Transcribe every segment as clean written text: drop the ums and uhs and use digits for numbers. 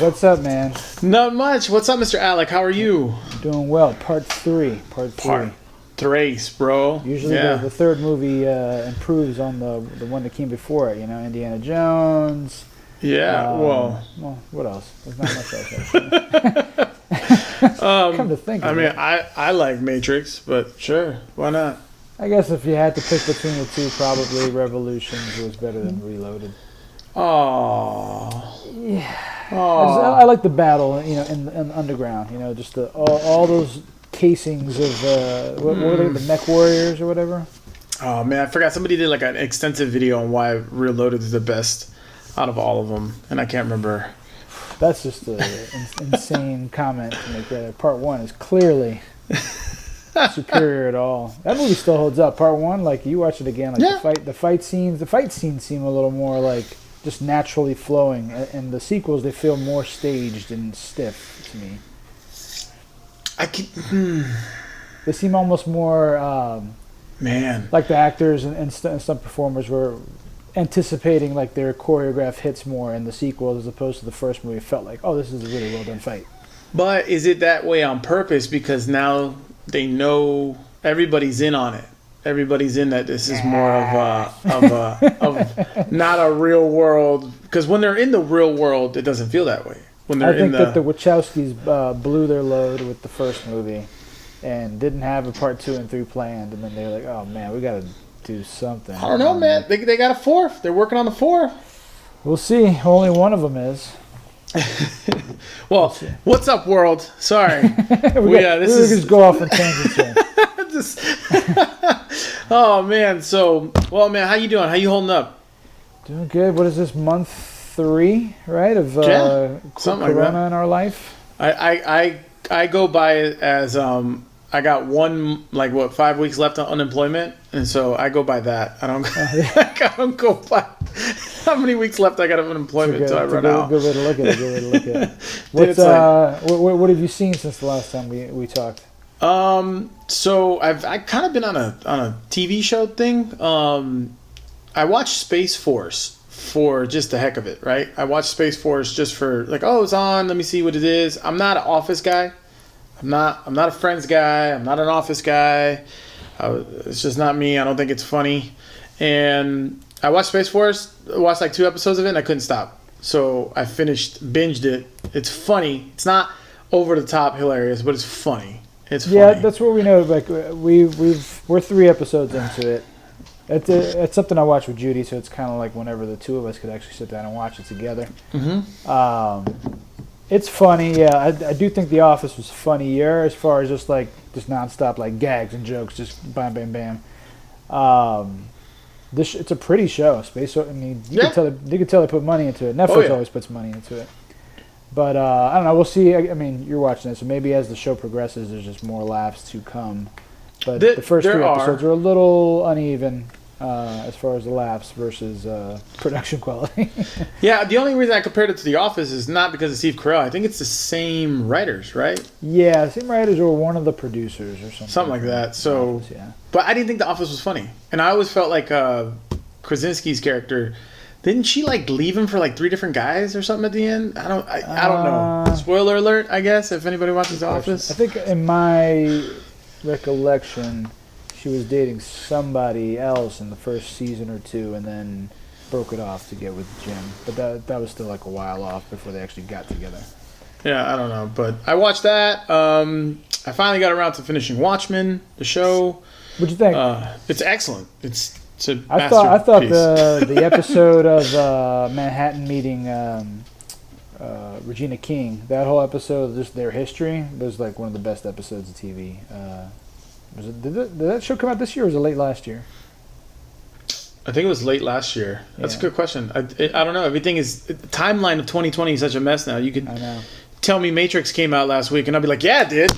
What's up, man? Not much. What's up, Mr. Alecc? How are you? Doing well. Part three. Trace, bro. Usually the third movie improves on the one that came before it. You know, Indiana Jones. Yeah. Well, what else? There's not much else. Come to think of it. I like Matrix, but sure, why not? I guess if you had to pick between the two, probably Revolutions was better than Reloaded. Oh. Yeah. I like the battle, you know, in the underground. You know, just all those casings of what were they, the Mech Warriors or whatever. Oh man, I forgot. Somebody did like an extensive video on why Reloaded is the best out of all of them, and I can't remember. That's just an insane comment to make. That part one is clearly superior at all. That movie still holds up. Part one, like you watch it again, like the fight scenes seem a little more like just naturally flowing, and the sequels they feel more staged and stiff to me. They seem almost more like the actors and some performers were anticipating like their choreographed hits more in the sequels as opposed to the first movie. It felt like, oh, this is a really well done fight. But is it that way on purpose because now they know everybody's in on it? Everybody's in that this is more of not a real world, because when they're in the real world it doesn't feel that way. I think that the Wachowskis blew their load with the first movie and didn't have a part 2 and 3 planned, and then they were like, oh man, we got to do something. I don't know, man. They got a 4th. They're working on the 4th. We'll see. Only one of them is. Well, what's up, world? Sorry. we just go off on tangents here. Oh man. So, well, man, how you doing? How you holding up? Doing good. What is this, month 3, right, of something Corona like that in our life? I go by it as I got 5 weeks left on unemployment, and so I go by that. I don't go by how many weeks left I got of unemployment until I run out. Good way to look at it. What have you seen since the last time we talked? So I kind of been on a TV show thing. I watched Space Force for just the heck of it, right? I watched Space Force just for like, oh, it's on, let me see what it is. I'm not an Office guy. I'm not a Friends guy. I'm not an Office guy. It's just not me. I don't think it's funny. And I watched Space Force, watched like 2 episodes of it, and I couldn't stop. So I binged it. It's funny. It's not over the top hilarious, but it's funny. It's funny. Yeah, that's what we know. Like we're 3 episodes into it. It's something I watch with Judy, so it's kind of like whenever the two of us could actually sit down and watch it together. Mm-hmm. It's funny, yeah. I do think The Office was funnier as far as just nonstop like gags and jokes, just bam, bam, bam. It's a pretty show. Space. I mean, you can tell they put money into it. Netflix always puts money into it. But I don't know. We'll see. I mean, you're watching it, so maybe as the show progresses, there's just more laughs to come. But the first 3 episodes are a little uneven as far as the laughs versus production quality. Yeah, the only reason I compared it to The Office is not because of Steve Carell. I think it's the same writers, right? Yeah, same writers or one of the producers or something. Something like that. So, Office, yeah. But I didn't think The Office was funny, and I always felt like Krasinski's character. Didn't she like leave him for like 3 different guys or something at the end? I don't know. Spoiler alert, I guess, if anybody watches The Office. I think in my recollection, she was dating somebody else in the first season or 2, and then broke it off to get with Jim. But that was still like a while off before they actually got together. Yeah, I don't know, but I watched that. I finally got around to finishing Watchmen, the show. What'd you think? It's excellent. It's a masterpiece. I thought the episode of Manhattan meeting Regina King, that whole episode, just their history, was like one of the best episodes of TV. Did that show come out this year or was it late last year? I think it was late last year. That's a good question. I don't know. Everything is... The timeline of 2020 is such a mess now. You could tell me Matrix came out last week and I'd be like, yeah, it did.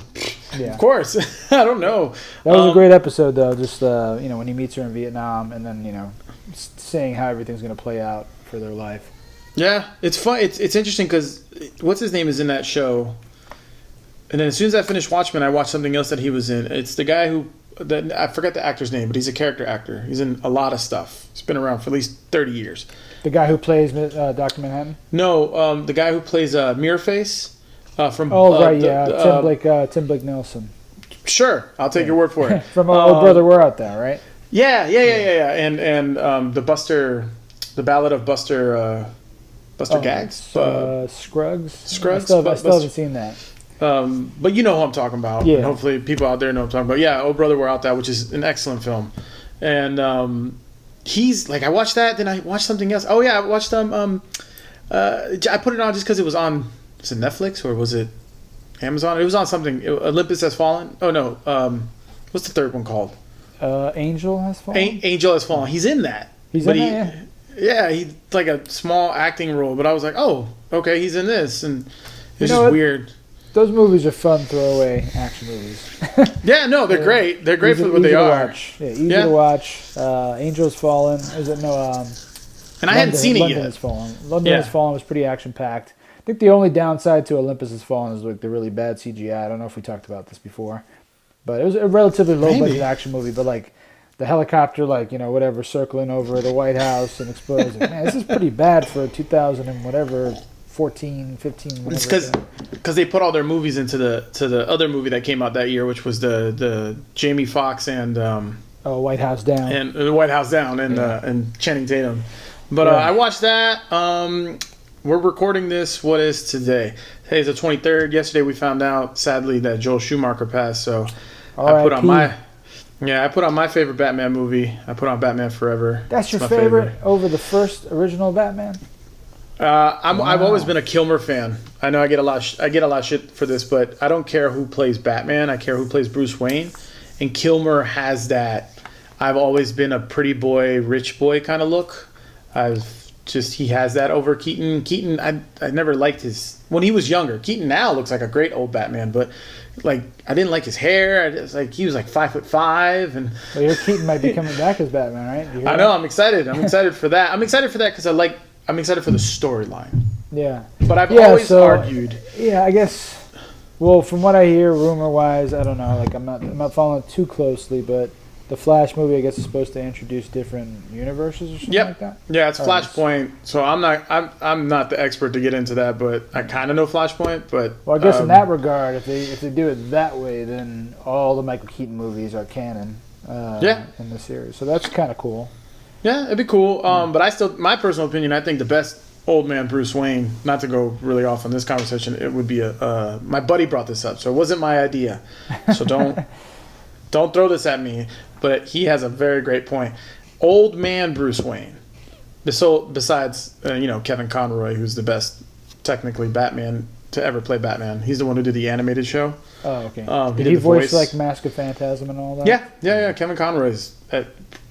Yeah. Of course. I don't know. That was a great episode, though. Just, when he meets her in Vietnam and then, saying how everything's going to play out for their life. Yeah. It's fun. It's interesting because what's his name is in that show. And then as soon as I finished Watchmen, I watched something else that he was in. It's the guy who I forget the actor's name, but he's a character actor. He's in a lot of stuff. He's been around for at least 30 years. The guy who plays Dr. Manhattan? No, the guy who plays Mirrorface from. Tim Blake Nelson. Sure, I'll take your word for it. From Oh Brother, We're Out There, right? Yeah. And the Ballad of Buster Gags. Scruggs. Scruggs. I still haven't seen that. But you know who I'm talking about. Yeah. And hopefully people out there know what I'm talking about. Yeah, Oh Brother, We're Out There, which is an excellent film. And he's like, I watched that, then I watched something else. Oh yeah, I watched I put it on just because it was on. Was it Netflix or was it Amazon? It was on something. Olympus Has Fallen. Oh no. What's the third one called? Angel Has Fallen. Angel Has Fallen. He's in that. He's in that. Yeah, he's like a small acting role, but I was like, oh, okay, he's in this, and it's just weird. Those movies are fun throwaway action movies. Yeah, no, they're great. They're great for what they are. Yeah, easy to watch. Angel's Fallen. Is it and I hadn't seen it London yet. Has Fallen. London Has Fallen was pretty action packed. I think the only downside to Olympus Has Fallen is like the really bad CGI. I don't know if we talked about this before, but it was a relatively low budget action movie. But like the helicopter, whatever, circling over the White House and exploding. Man, this is pretty bad for 2000 and whatever. 14, 15. It's because they put all their movies into the other movie that came out that year, which was the Jamie Foxx and White House Down and the White House Down and Channing Tatum. But I watched that. We're recording this. What is today? Today's the 23rd. Yesterday we found out, sadly, that Joel Schumacher passed. So I put on my favorite Batman movie. I put on Batman Forever. That's your favorite over the first original Batman? I've always been a Kilmer fan. I know I get a lot of shit for this, but I don't care who plays Batman. I care who plays Bruce Wayne, and Kilmer has that. I've always been a pretty boy, rich boy kind of look. He has that over Keaton. Keaton, I never liked his when he was younger. Keaton now looks like a great old Batman, but like I didn't like his hair. He was like 5'5", and well, your Keaton might be coming back as Batman, right? I know. I'm excited. I'm excited for that. I'm excited for that because I'm excited for the storyline. Yeah. But I've always argued. Yeah, I guess. Well, from what I hear, rumor-wise, I don't know. Like, I'm not following it too closely, but the Flash movie, I guess, is supposed to introduce different universes or something like that. Yeah, it's Flashpoint. So I'm not the expert to get into that, but I kind of know Flashpoint. But well, I guess in that regard, if they do it that way, then all the Michael Keaton movies are canon. In the series, so that's kind of cool. Yeah, it'd be cool. But my personal opinion, I think the best old man Bruce Wayne, not to go really off on this conversation, it would be my buddy brought this up, so it wasn't my idea. So don't throw this at me. But he has a very great point. Old man Bruce Wayne. Besides, Kevin Conroy, who's the best, technically, Batman to ever play Batman. He's the one who did the animated show. Oh, okay. Did he voice like Mask of Phantasm and all that? Yeah. Kevin Conroy's at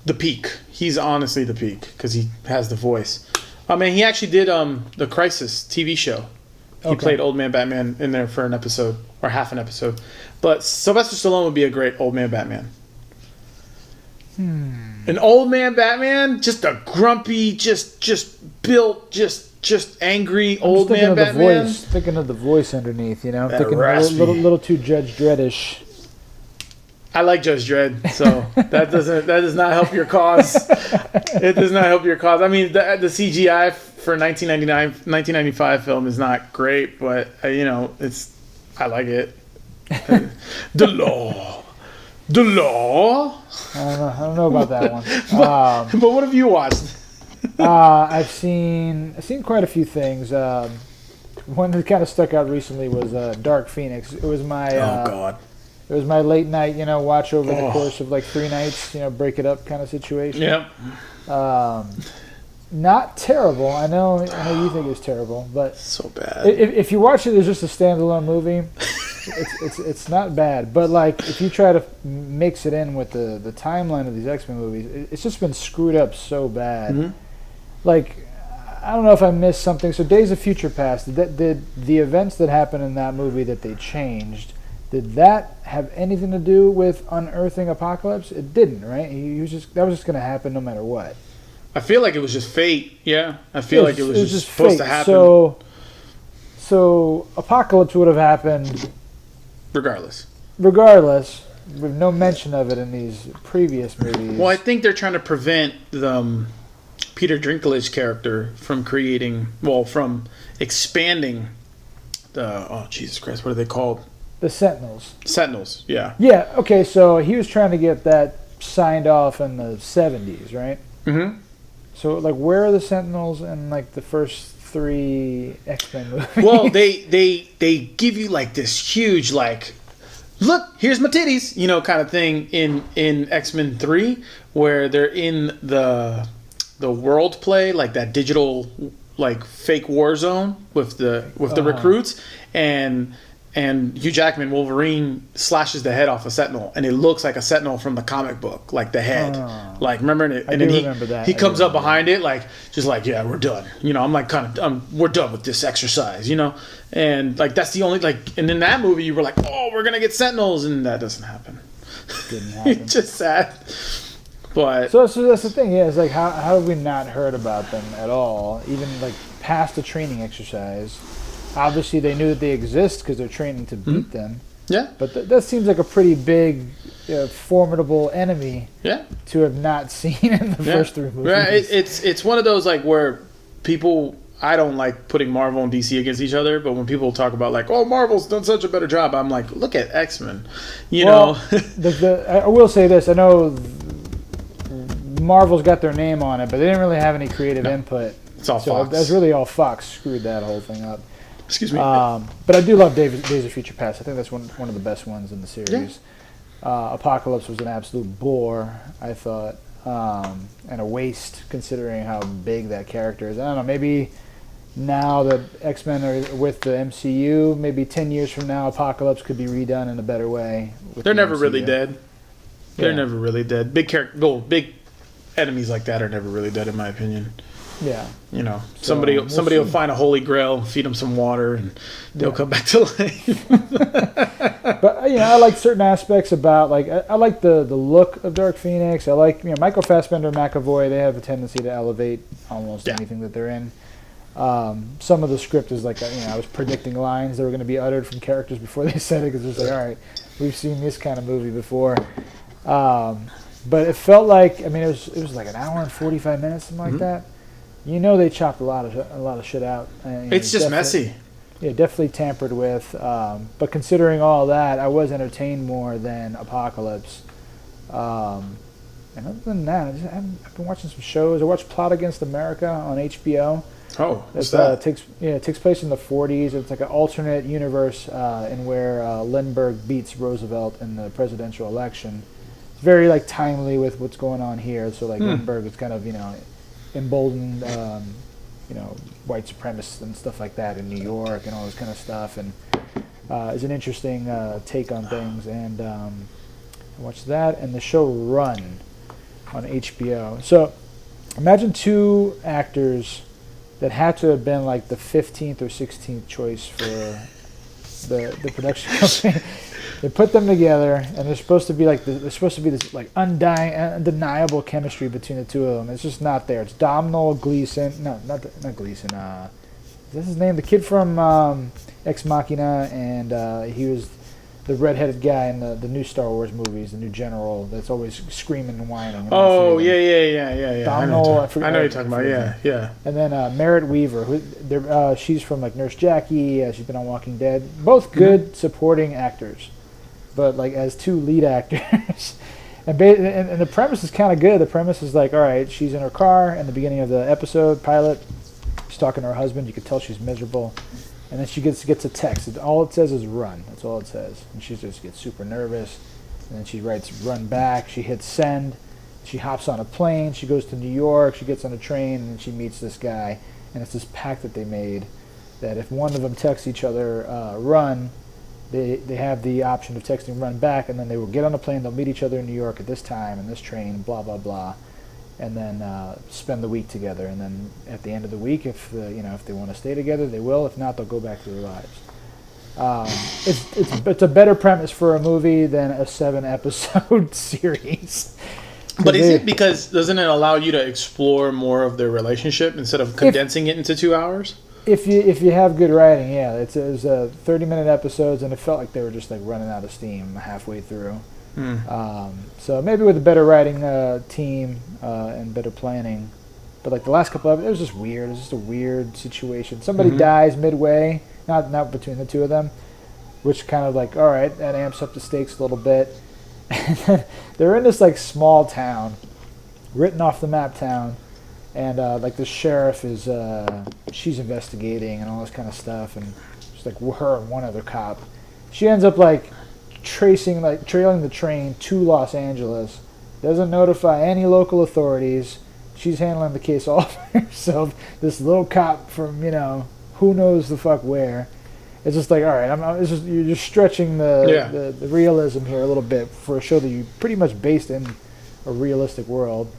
the peak. He's honestly the peak because he has the voice. He actually did the Crisis TV show. He played Old Man Batman in there for an episode or half an episode. But Sylvester Stallone would be a great Old Man Batman. An old man Batman, just a grumpy, just built, just angry old man Batman. Thinking of the voice underneath, thinking a little too Judge Dredd-ish. I like Judge Dredd, so that does not help your cause. It does not help your cause. I mean, the CGI for 1995 film is not great, but I like it. The law. I don't know about that one. But what have you watched? I've seen quite a few things. One that kind of stuck out recently was Dark Phoenix. It was my It was my late night, watch over the course of like 3 nights, break it up kind of situation. Yep. Not terrible. I know you think it's terrible, but so bad. If you watch it as just a standalone movie, it's not bad. But like if you try to mix it in with the timeline of these X-Men movies, it's just been screwed up so bad. Mm-hmm. Like I don't know if I missed something. So Days of Future Past, did the events that happened in that movie that they changed, did that have anything to do with unearthing Apocalypse? It didn't, right? That was just going to happen no matter what. I feel like it was just fate. Yeah, I feel like it was just supposed to happen. So Apocalypse would have happened regardless. with no mention of it in these previous movies. Well, I think they're trying to prevent the Peter Dinklage character from from expanding the Jesus Christ, what are they called? The Sentinels. Sentinels, yeah. Yeah. Okay. So he was trying to get that signed off in the 70s, right? Mm-hmm. So like, where are the Sentinels in like the first 3 X-Men movies? Well, they give you like this huge like, look, here's my titties, kind of thing in X-Men 3, where they're in the world play, like that digital like fake war zone with the recruits, and Hugh Jackman, Wolverine, slashes the head off a Sentinel, and it looks like a Sentinel from the comic book, like the head. Like, remember? And then he comes up behind it, like, just like, yeah, we're done. I'm like, we're done with this exercise, And, like, that's the only, like, and in that movie, you were like, oh, we're going to get Sentinels, and that doesn't happen. Didn't happen. It's just sad. But so that's the thing, yeah. It's like, how have we not heard about them at all, even, like, past the training exercise? Obviously, they knew that they exist because they're training to beat them. Yeah. But that seems like a pretty big, formidable enemy. Yeah. To have not seen in the first 3 movies. Right. It's one of those like where people. I don't like putting Marvel and DC against each other, but when people talk about like, oh, Marvel's done such a better job, I'm like, look at X-Men. Know. I will say this. I know Marvel's got their name on it, but they didn't really have any creative input. It's all Fox. That's really all Fox screwed that whole thing up. Excuse me. But I do love Days of Future Past. I think that's one of the best ones in the series. Yeah. Apocalypse was an absolute bore, I thought, and a waste considering how big that character is. I don't know, maybe now that X-Men are with the MCU, maybe 10 years from now, Apocalypse could be redone in a better way. They're never really dead. They're never really dead. Big enemies like that are never really dead, in my opinion. Yeah. Somebody will find a holy grail, feed them some water, and they'll come back to life. But I like certain aspects about I like the look of Dark Phoenix. I like Michael Fassbender and McAvoy. They have a tendency to elevate almost anything that they're in. Some of the script is like I was predicting lines that were going to be uttered from characters before they said it because it's like, all right, we've seen this kind of movie before. But it felt like it was like an hour and 45 minutes, something like that. They chopped a lot of shit out. It's just messy. Yeah, definitely tampered with. But considering all that, I was entertained more than Apocalypse. And other than that, I've been watching some shows. I watched Plot Against America on HBO. Oh, what's that? It takes place in the 40s. It's like an alternate universe in where Lindbergh beats Roosevelt in the presidential election. It's very timely with what's going on here. So Lindbergh is kind of emboldened, white supremacists and stuff like that in New York and all this kind of stuff, and is an interesting take on things. And I watched that and the show Run on HBO. So imagine 2 actors that had to have been like the 15th or 16th choice for the production company. They put them together, and they're supposed to be this undeniable chemistry between the 2 of them. It's just not there. It's Domhnall Gleeson. No, not Gleeson. Is that his name? The kid from Ex Machina, and he was the redheaded guy in the new Star Wars movies, the new general that's always screaming and whining. Oh, yeah. Domhnall, I know you're talking about. Yeah. And then Merritt Weaver, she's from Nurse Jackie. She's been on Walking Dead. Both good supporting actors, but as 2 lead actors. and the premise is kind of good. The premise is all right, she's in her car in the beginning of the episode pilot. She's talking to her husband. You can tell she's miserable. And then she gets a text. All it says is run. That's all it says. And she just gets super nervous. And then she writes run back. She hits send. She hops on a plane. She goes to New York. She gets on a train. And then she meets this guy. And it's this pact that they made that if one of them texts each other run, they have the option of texting run back. And then they will get on a plane. They'll meet each other in New York at this time and this train, blah, blah, blah. And then spend the week together. And then at the end of the week, if they want to stay together, they will. If not, they'll go back to their lives. It's a better premise for a movie than a 7-episode series. But is it because doesn't it allow you to explore more of their relationship instead of condensing it into 2 hours? If you have good writing, yeah. It was 30-minute episodes, and it felt like they were just running out of steam halfway through. So maybe with a better writing team and better planning. But like the last couple of it was just weird. It was just a weird situation. Somebody dies midway, not between the two of them, which kind of like, all right, that amps up the stakes a little bit. And then they're in this like small town, written off the map town, and like the sheriff is she's investigating and all this kind of stuff, and it's like her and one other cop. She ends up like trailing the train to Los Angeles. Doesn't notify any local authorities. She's handling the case all by herself. This little cop from who knows the fuck where. It's just like, all right, you're just stretching the realism here a little bit for a show that you pretty much based in a realistic world.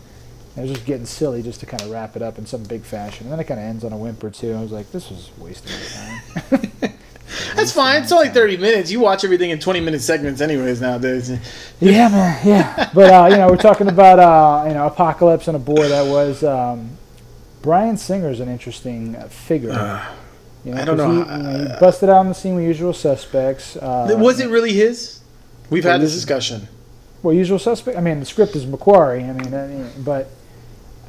And it was just getting silly just to kind of wrap it up in some big fashion. And then it kind of ends on a whimper too. I was like, this was wasting my time. That's fine. It's only 30 minutes. You watch everything in 20-minute segments anyways nowadays. Yeah, man, yeah. But, we're talking about, Apocalypse and a boy that was. Bryan Singer's an interesting figure. I don't know. He busted out on the scene with Usual Suspects. Was it really his? We've had this discussion. Well, Usual Suspect. I mean, the script is Macquarie. But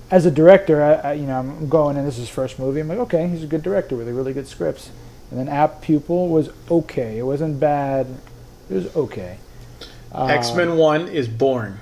as a director, I'm going in. This is his first movie. I'm like, okay, he's a good director with really good scripts. And then Apt Pupil was okay. It wasn't bad. It was okay. X-Men 1 is boring.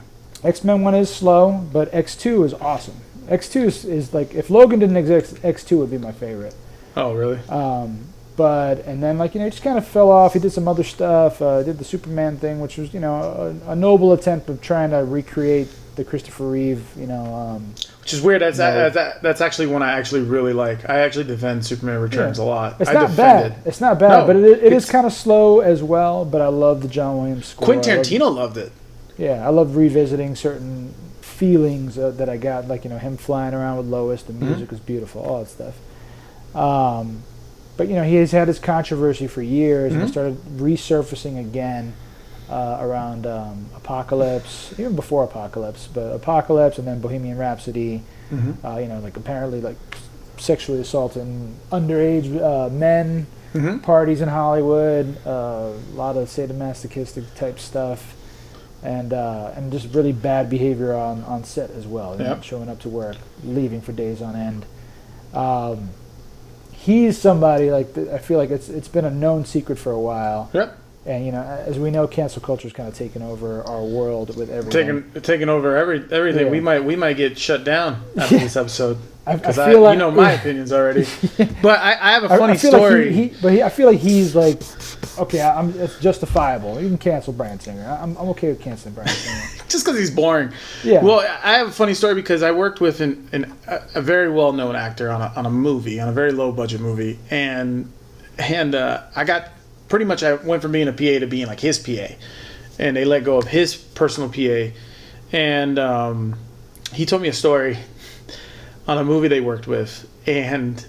X-Men 1 is slow, but X2 is awesome. X2 is like, if Logan didn't exist, X2 would be my favorite. Oh, really? And then he just kind of fell off. He did some other stuff. Did the Superman thing, which was, a noble attempt of trying to recreate the Christopher Reeve, which is weird. That's actually one I actually really like. I actually defend Superman Returns a lot. It's not bad. It's not bad, but it is kind of slow as well. But I love the John Williams score. Quentin Tarantino loved it. Yeah, I love revisiting certain feelings that I got, like him flying around with Lois. The music was beautiful, all that stuff. But he has had his controversy for years, and it started resurfacing again around Apocalypse, even before Apocalypse, but Apocalypse and then Bohemian Rhapsody. Apparently sexually assaulting underage men, parties in Hollywood, a lot of sadomasochistic type stuff, and just really bad behavior on set as well. Not showing up to work, leaving for days on end. He's somebody I feel like it's been a known secret for a while. Yep. And as we know, cancel culture is kind of taken over our world with everything. Taking over everything. Yeah. We might get shut down after this episode because I feel like, my opinions already. But I have a funny story. I feel like he's like, okay, it's justifiable. You can cancel Bryan Singer. I'm okay with canceling Bryan Singer. Just because he's boring. Yeah. Well, I have a funny story because I worked with a very well-known actor on a movie, on a very low-budget movie, and I got pretty much, I went from being a PA to being like his PA, and they let go of his personal PA, and he told me a story on a movie they worked with, and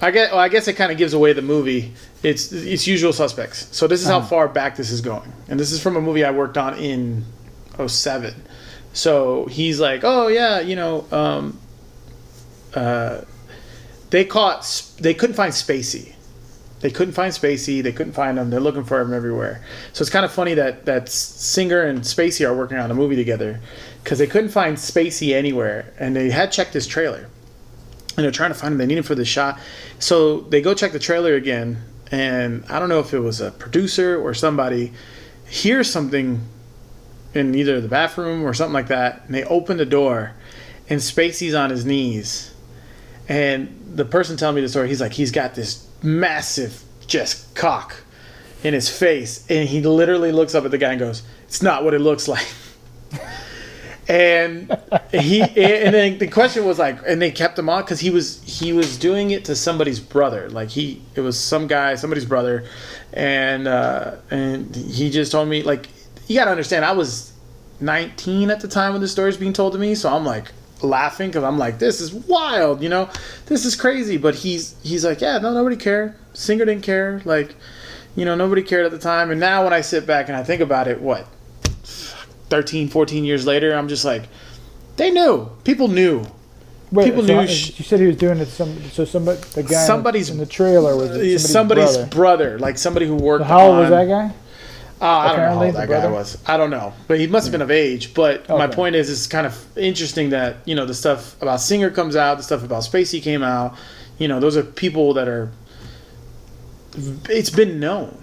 I guess it kind of gives away the movie. It's Usual Suspects. So this is how far back this is going. And this is from a movie I worked on in 2007. So he's like, oh yeah, they couldn't find Spacey. They couldn't find him. They're looking for him everywhere. So it's kind of funny that Singer and Spacey are working on a movie together because they couldn't find Spacey anywhere. And they had checked his trailer. And they're trying to find him. They need him for the shot. So they go check the trailer again. And I don't know if it was a producer or somebody hears something in either the bathroom or something like that. And they open the door. And Spacey's on his knees. And the person telling me the story, he's got this massive just cock in his face. And he literally looks up at the guy and goes, "It's not what it looks like." And then the question was and they kept him on because he was doing it to somebody's brother. It was somebody's brother, and he just told me, you gotta understand, I was 19 at the time when the story's being told to me, so I'm laughing because I'm like, this is wild, this is crazy. But he's like, yeah, no, nobody cared. Singer didn't care, nobody cared at the time. And now when I sit back and I think about it, 13, 14 years later, I'm just like, they knew. People knew. Wait, people knew. You said he was doing it to the guy somebody's in the trailer was somebody's brother, somebody who worked. So how old was that guy? I don't know how Apparently, old the that guy brother? was. I don't know, but he must have been of age. But my Okay. point is, it's kind of interesting that the stuff about Singer comes out, the stuff about Spacey came out. Those are people that are. It's been known.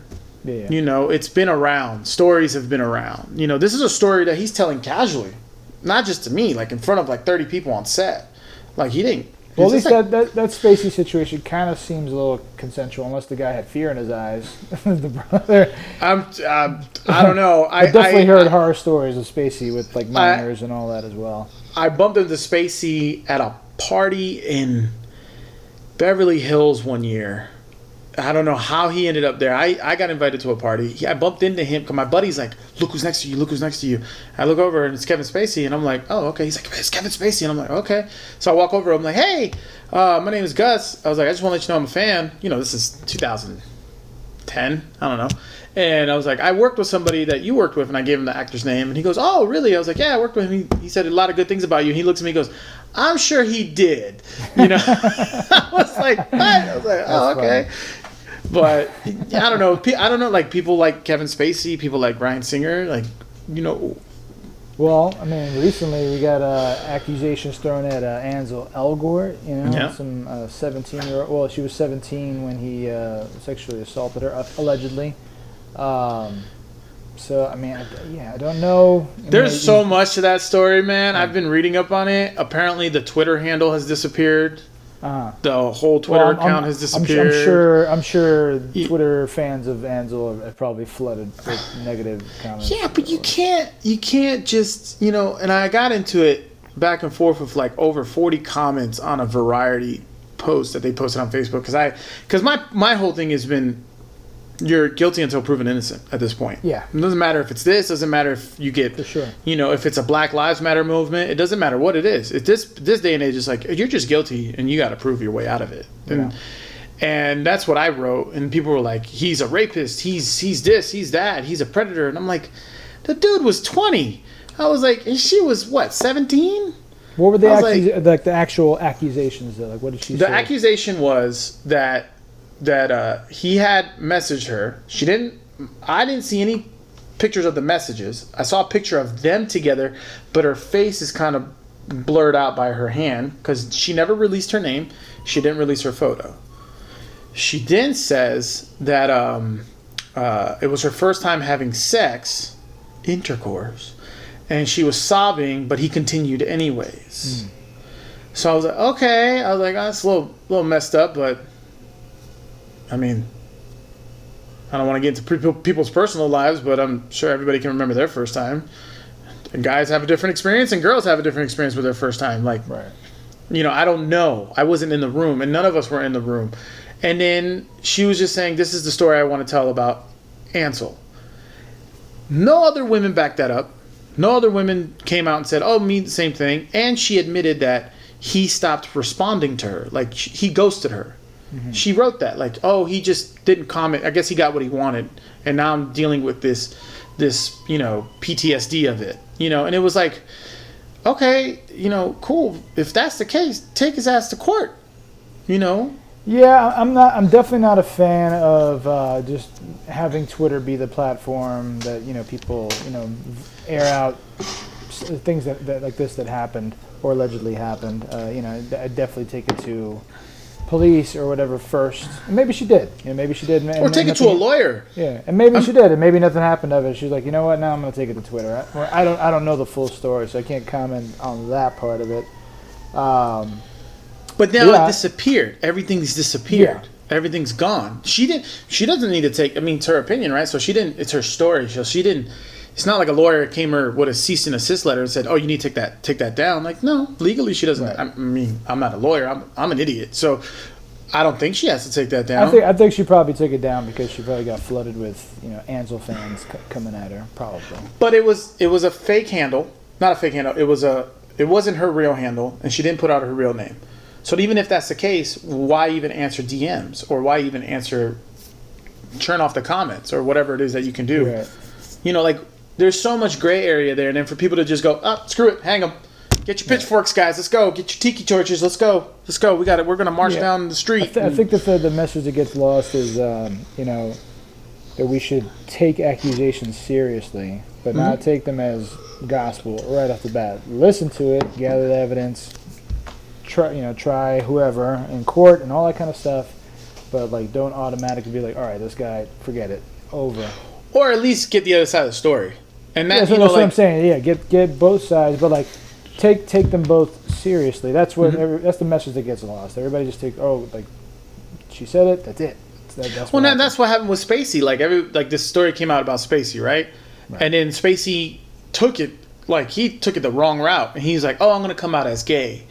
Yeah. It's been around. Stories have been around. This is a story that he's telling casually, not just to me, like in front of like 30 people on set. Like he didn't. Well, at it's least like- that Spacey situation kind of seems a little consensual, unless the guy had fear in his eyes. The brother. I don't know. I definitely heard horror stories of Spacey with like minors and all that as well. I bumped into Spacey at a party in Beverly Hills one year. I don't know how he ended up there. I got invited to a party. I bumped into him because my buddy's like, look who's next to you, look who's next to you. I look over and it's Kevin Spacey, and I'm like, oh, okay. He's like, it's Kevin Spacey. And I'm like, okay. So I walk over, I'm like, hey, my name is Gus. I was like, I just want to let you know I'm a fan. This is 2010. I don't know. And I was like, I worked with somebody that you worked with, and I gave him the actor's name. And he goes, oh, really? I was like, yeah, I worked with him. He said a lot of good things about you. And he looks at me and goes, I'm sure he did. I was like, what? I was like, oh, okay. But I don't know. Like people like Kevin Spacey, people like Bryan Singer, like. Well, I mean, recently we got accusations thrown at Ansel Elgort. Yeah. Some 17-year-old. Well, she was 17 when he sexually assaulted her, allegedly. So I mean, I don't know. There's so much to that story, man. I've been reading up on it. Apparently, the Twitter handle has disappeared. The whole Twitter account has disappeared. I'm sure Twitter fans of Ansel have probably flooded with negative comments. Yeah, but you can't just And I got into it back and forth with like over 40 comments on a Variety post that they posted on Facebook because my whole thing has been. You're guilty until proven innocent at this point. Yeah. It doesn't matter if it's this. Doesn't matter if you get. For sure. If it's a Black Lives Matter movement. It doesn't matter what it is. This day and age, it's like you're just guilty and you got to prove your way out of it. And that's what I wrote. And people were like, "He's a rapist. He's this. He's that. He's a predator." And I'm like, the dude was 20. I was like, and she was what, 17? What were the the actual accusations though? Like, what did she say? The accusation was that he had messaged her. I didn't see any pictures of the messages. I saw a picture of them together, but her face is kind of blurred out by her hand because she never released her name. She didn't release her photo. She then says that it was her first time having intercourse, and she was sobbing, but he continued anyways. So I was like, okay. I was like, that's a little messed up, but I mean, I don't want to get into people's personal lives, but I'm sure everybody can remember their first time. And guys have a different experience, and girls have a different experience with their first time. Like, right. I don't know. I wasn't in the room, and none of us were in the room. And then she was just saying, this is the story I want to tell about Ansel. No other women backed that up. No other women came out and said, oh, me, the same thing. And she admitted that he stopped responding to her. Like, he ghosted her. Mm-hmm. She wrote that, like, oh, he just didn't comment. I guess he got what he wanted, and now I'm dealing with this PTSD of it, and it was like, okay, cool. If that's the case, take his ass to court, Yeah, I'm definitely not a fan of just having Twitter be the platform that people air out things that like this that happened or allegedly happened. I'd definitely take it to police or whatever first. And maybe she did. Maybe she did. Or take it to a lawyer. Yeah, and maybe she did, and maybe nothing happened of it. She's like, you know what? Now I'm going to take it to Twitter. I don't know the full story, so I can't comment on that part of it. But now it disappeared. Everything's disappeared. Yeah. Everything's gone. She doesn't need to take. I mean, it's her opinion, right? So she didn't. It's her story. So she didn't. It's not like a lawyer came her with a cease and desist letter and said, "Oh, you need to take that down." Like, no, legally she doesn't. Right. I mean, I'm not a lawyer. I'm an idiot. So I don't think she has to take that down. I think she probably took it down because she probably got flooded with Ansel fans coming at her, probably. But it was a fake handle, not a fake handle. It wasn't her real handle, and she didn't put out her real name. So even if that's the case, why even answer DMs or why even turn off the comments or whatever it is that you can do? Right. Like. There's so much gray area there, and then for people to just go, screw it, hang them. Get your pitchforks, guys. Let's go. Get your tiki torches. Let's go. We got it. We're gonna march down the street. I think the message that gets lost is, that we should take accusations seriously, but not take them as gospel right off the bat. Listen to it, gather the evidence, try whoever in court and all that kind of stuff, but like don't automatically be like, all right, this guy, forget it, over. Or at least get the other side of the story. And that, that's what I'm saying. Yeah, get both sides, but like take them both seriously. That's what that's the message that gets lost. Everybody just like she said it. That's it. That's what happened with Spacey. Like this story came out about Spacey, right? And then Spacey took it the wrong route, and he's like, "Oh, I'm going to come out as gay."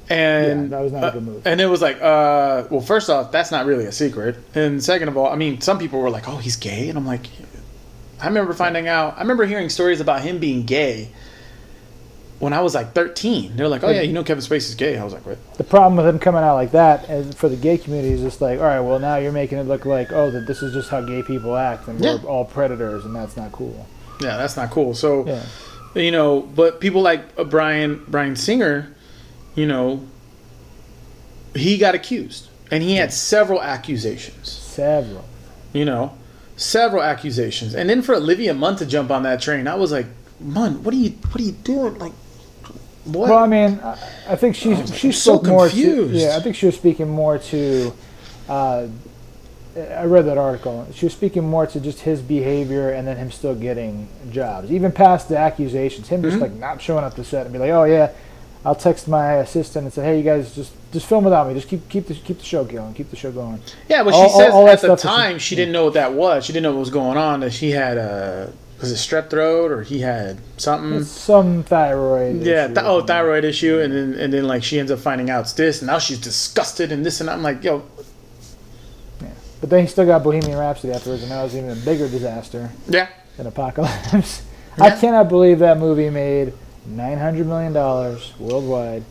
And that was not a good move. And it was like, well, first off, that's not really a secret, and second of all, I mean, some people were like, "Oh, he's gay," and I'm like, I remember hearing stories about him being gay when I was like 13. They're like, "Oh yeah, Kevin Spacey's gay." I was like, "What?" The problem with him coming out like that, and for the gay community, is just like, all right, well now you're making it look like, oh, that this is just how gay people act, and we're all predators, and that's not cool. Yeah, that's not cool. So, but people like Bryan Singer, he got accused, and he had several accusations. Several accusations, and then for Olivia Munn to jump on that train, I was like, Munn, what are you doing? Like, what? Well, I mean, I think she spoke more to. I think she was speaking more to. I read that article. She was speaking more to just his behavior and then him still getting jobs, even past the accusations. Him just like not showing up to set and be like, "Oh yeah, I'll text my assistant and say, hey, you guys just film without me. Just keep the show going. Keep the show going." Yeah, but she says at the time she didn't know what that was. She didn't know what was going on. That she had was it strep throat or he had something? Some thyroid. Yeah. Thyroid issue, and then like she ends up finding out it's this, and now she's disgusted and this and that. I'm like, yo. Yeah. But then he still got Bohemian Rhapsody afterwards, and that was even a bigger disaster. Yeah. Than Apocalypse. Yeah. I cannot believe that movie made $900 million worldwide.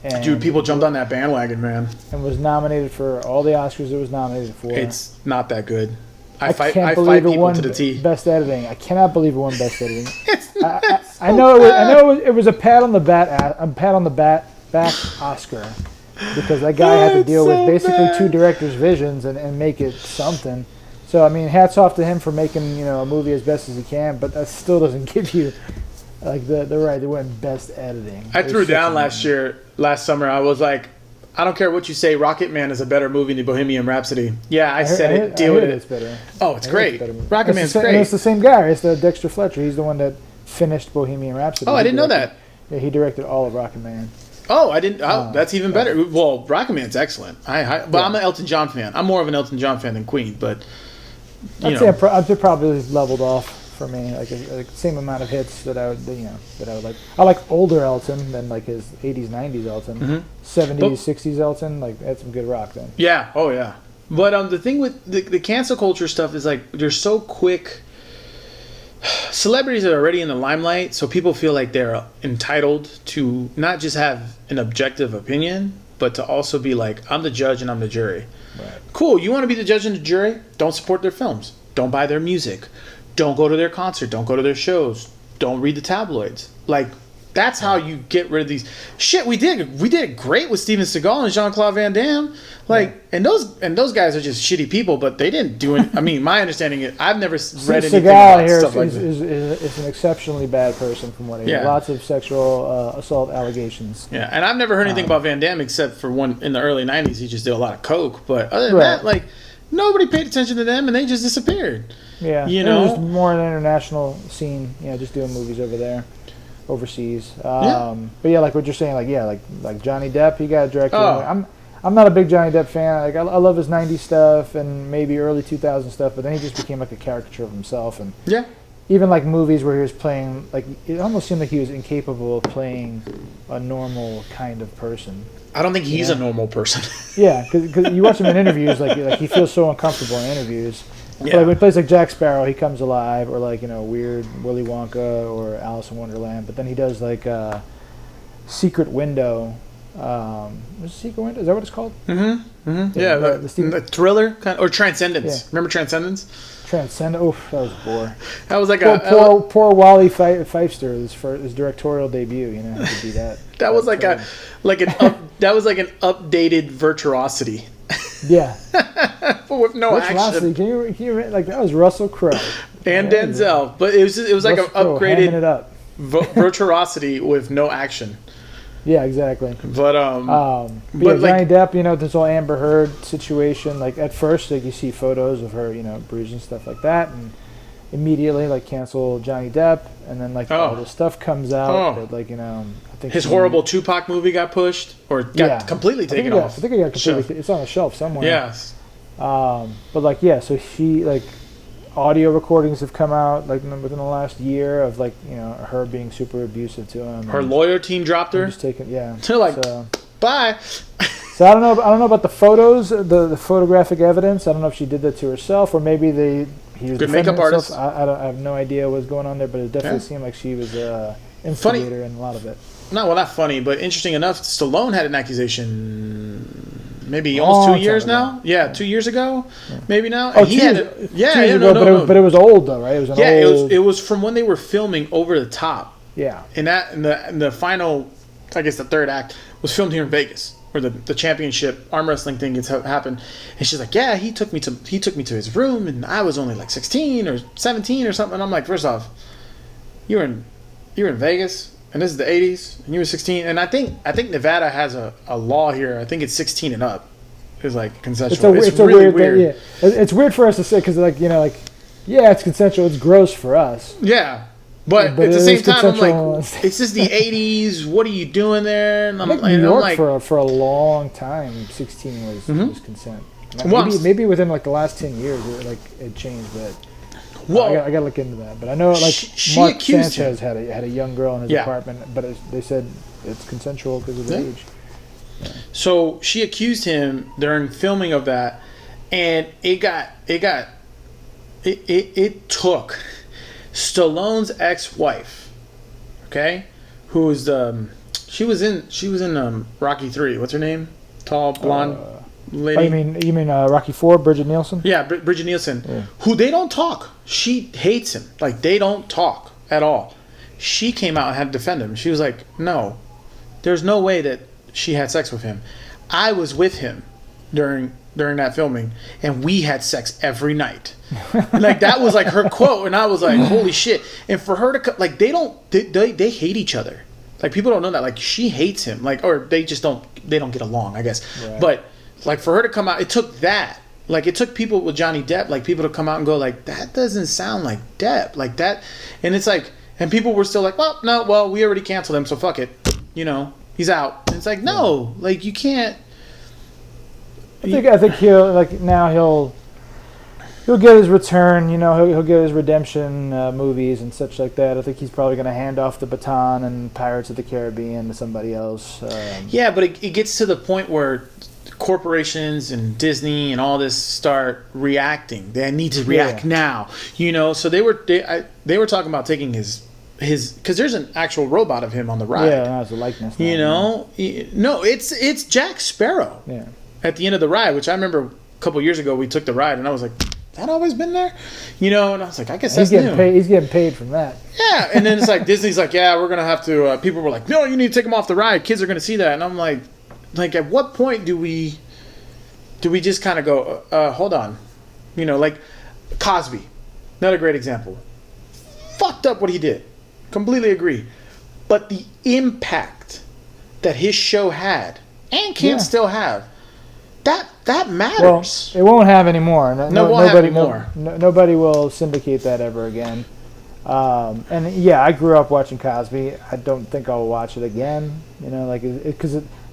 And dude, people jumped on that bandwagon, man. And was nominated for all the Oscars it was nominated for. It's not that good. I fight people to the T. Best editing. I cannot believe it won best editing. I know it was a pat on the back Oscar, because that guy had to deal with basically two directors' visions and make it something. So I mean, hats off to him for making a movie as best as he can, but that still doesn't give you like the right to win best editing. I threw down last summer. I was like, I don't care what you say, Rocket Man is a better movie than Bohemian Rhapsody. Yeah, I said it. Deal with it. It's better. Oh, it's great. Rocket Man's great. And it's the same guy. It's the Dexter Fletcher. He's the one that finished Bohemian Rhapsody. Oh, I didn't know that. Yeah, he directed all of Rocket Man. Oh, I didn't. That's even better. Well, Rocket Man's excellent. But I'm an Elton John fan. I'm more of an Elton John fan than Queen. But I'd say I'd probably leveled off for me, like the same amount of hits that I would like. I like older Elton than like his 80s, 90s Elton, 70s, 60s Elton. Like that's some good rock then. Yeah. Oh yeah. But the thing with the cancel culture stuff is like they're so quick. Celebrities are already in the limelight, so people feel like they're entitled to not just have an objective opinion, but to also be like, I'm the judge and I'm the jury. Right. Cool. You want to be the judge and the jury? Don't support their films. Don't buy their music. Don't go to their concert. Don't go to their shows. Don't read the tabloids. Like, that's how you get rid of these. Shit, we did it great with Steven Seagal and Jean-Claude Van Damme. Like, and those guys are just shitty people, but they didn't do it. I mean, my understanding is I've never read anything about stuff like that. Is an exceptionally bad person from what I hear. Lots of sexual assault allegations. Yeah, and I've never heard anything about Van Damme except for one in the early 90s. He just did a lot of coke. But other than that, like, nobody paid attention to them, and they just disappeared. Yeah, just more an international scene. Just doing movies over there, overseas. But yeah, like what you're saying, like Johnny Depp, he got directed. I'm not a big Johnny Depp fan. Like I love his '90s stuff and maybe early 2000 stuff, but then he just became like a caricature of himself. And even like movies where he was playing, like it almost seemed like he was incapable of playing a normal kind of person. I don't think he's a normal person. Yeah, because you watch him in interviews, like he feels so uncomfortable in interviews. Yeah. But like when he plays like Jack Sparrow, he comes alive, or like weird Willy Wonka or Alice in Wonderland. But then he does like Secret Window. Secret Window? Is that what it's called? Mm-hmm. Mm-hmm. Yeah, the thriller kind or Transcendence. Yeah. Remember Transcendence? Transcendence. Oh, that was a bore. That was like poor Wally Pfeifster. His directorial debut. Had to be that. That was like an updated Virtuosity. Yeah. but with no Rich action. Rossi, can you like that was Russell Crowe And Denzel, but it was like an Russell Crowe hamming it upgraded up. virtuosity with no action. Yeah, exactly. But But yeah, like Johnny Depp, this whole Amber Heard situation. Like at first, like you see photos of her, bruised and stuff like that, and immediately like cancel Johnny Depp, and then like all this stuff comes out that like I think his horrible Tupac movie got pushed or got completely taken off. I think it got completely. It's on a shelf somewhere. Yes. But like so she like audio recordings have come out like within the last year of like her being super abusive to him. Her lawyer team dropped her. Just taking They're like, bye. So I don't know about the photos, the photographic evidence. I don't know if she did that to herself or maybe he was good makeup artist. I have no idea what's going on there, but it definitely seemed like she was instigator in a lot of it. Not funny, but interesting enough, Stallone had an accusation maybe almost 2 years now. Yeah, 2 years ago, maybe now. And he had but it was old though, right? It was it was from when they were filming Over the Top. Yeah, and the final, I guess the third act was filmed here in Vegas, where the championship arm wrestling thing happened. And she's like, yeah, he took me to his room, and I was only like 16 or 17 or something. And I'm like, first off, you were in Vegas. And this is the 80s, and you were 16. And I think Nevada has a law here. I think it's 16 and up. It's like consensual. It's really weird. It's weird for us to say because yeah, it's consensual. It's gross for us. Yeah, but at the same time, I'm like, it's just the 80s. What are you doing there? And New York for a long time, 16 was consent. Maybe within like the last 10 years, it changed, but. Well, I gotta look into that, but I know like Mark Sanchez had a young girl in his apartment, but they said it's consensual because of the age. Yeah. So she accused him during filming of that, and it took Stallone's ex-wife, okay, who was she was in Rocky 3. What's her name? Tall blonde. Lady. Oh, you mean Rocky 4, Bridget Nielsen? Yeah, Bridget Nielsen, who they don't talk. She hates him. Like, they don't talk at all. She came out and had to defend him. She was like, no, there's no way that she had sex with him. I was with him during that filming, and we had sex every night. Like, that was like her quote, and I was like, holy shit. And for her to, like, they hate each other. Like, people don't know that. Like, she hates him. Like, or they don't get along, I guess. Right. But like, for her to come out, it took that. Like, it took people with Johnny Depp, like, people to come out and go, like, that doesn't sound like Depp. Like, that. And it's like, and people were still like, well, we already canceled him, so fuck it. He's out. And it's like, no. Like, you can't. I think he'll get his return. He'll get his redemption movies and such like that. I think he's probably going to hand off the baton and Pirates of the Caribbean to somebody else. Yeah, but it gets to the point where corporations and Disney and all this start reacting. They need to react now, So they were talking about taking his because there's an actual robot of him on the ride. Yeah, that's a likeness. No, it's Jack Sparrow. Yeah. At the end of the ride, which I remember a couple years ago, we took the ride, and I was like, "That always been there," And I was like, "I guess that's new." He's getting paid from that. Yeah, and then it's like Disney's like, "Yeah, we're gonna have to." People were like, "No, you need to take him off the ride. Kids are gonna see that," and I'm like, at what point do we just kind of go, hold on, like Cosby, not a great example. Fucked up what he did, completely agree, but the impact that his show had and can still have, that matters. Well, it won't have anymore. Nobody will syndicate that ever again. And yeah, I grew up watching Cosby. I don't think I'll watch it again.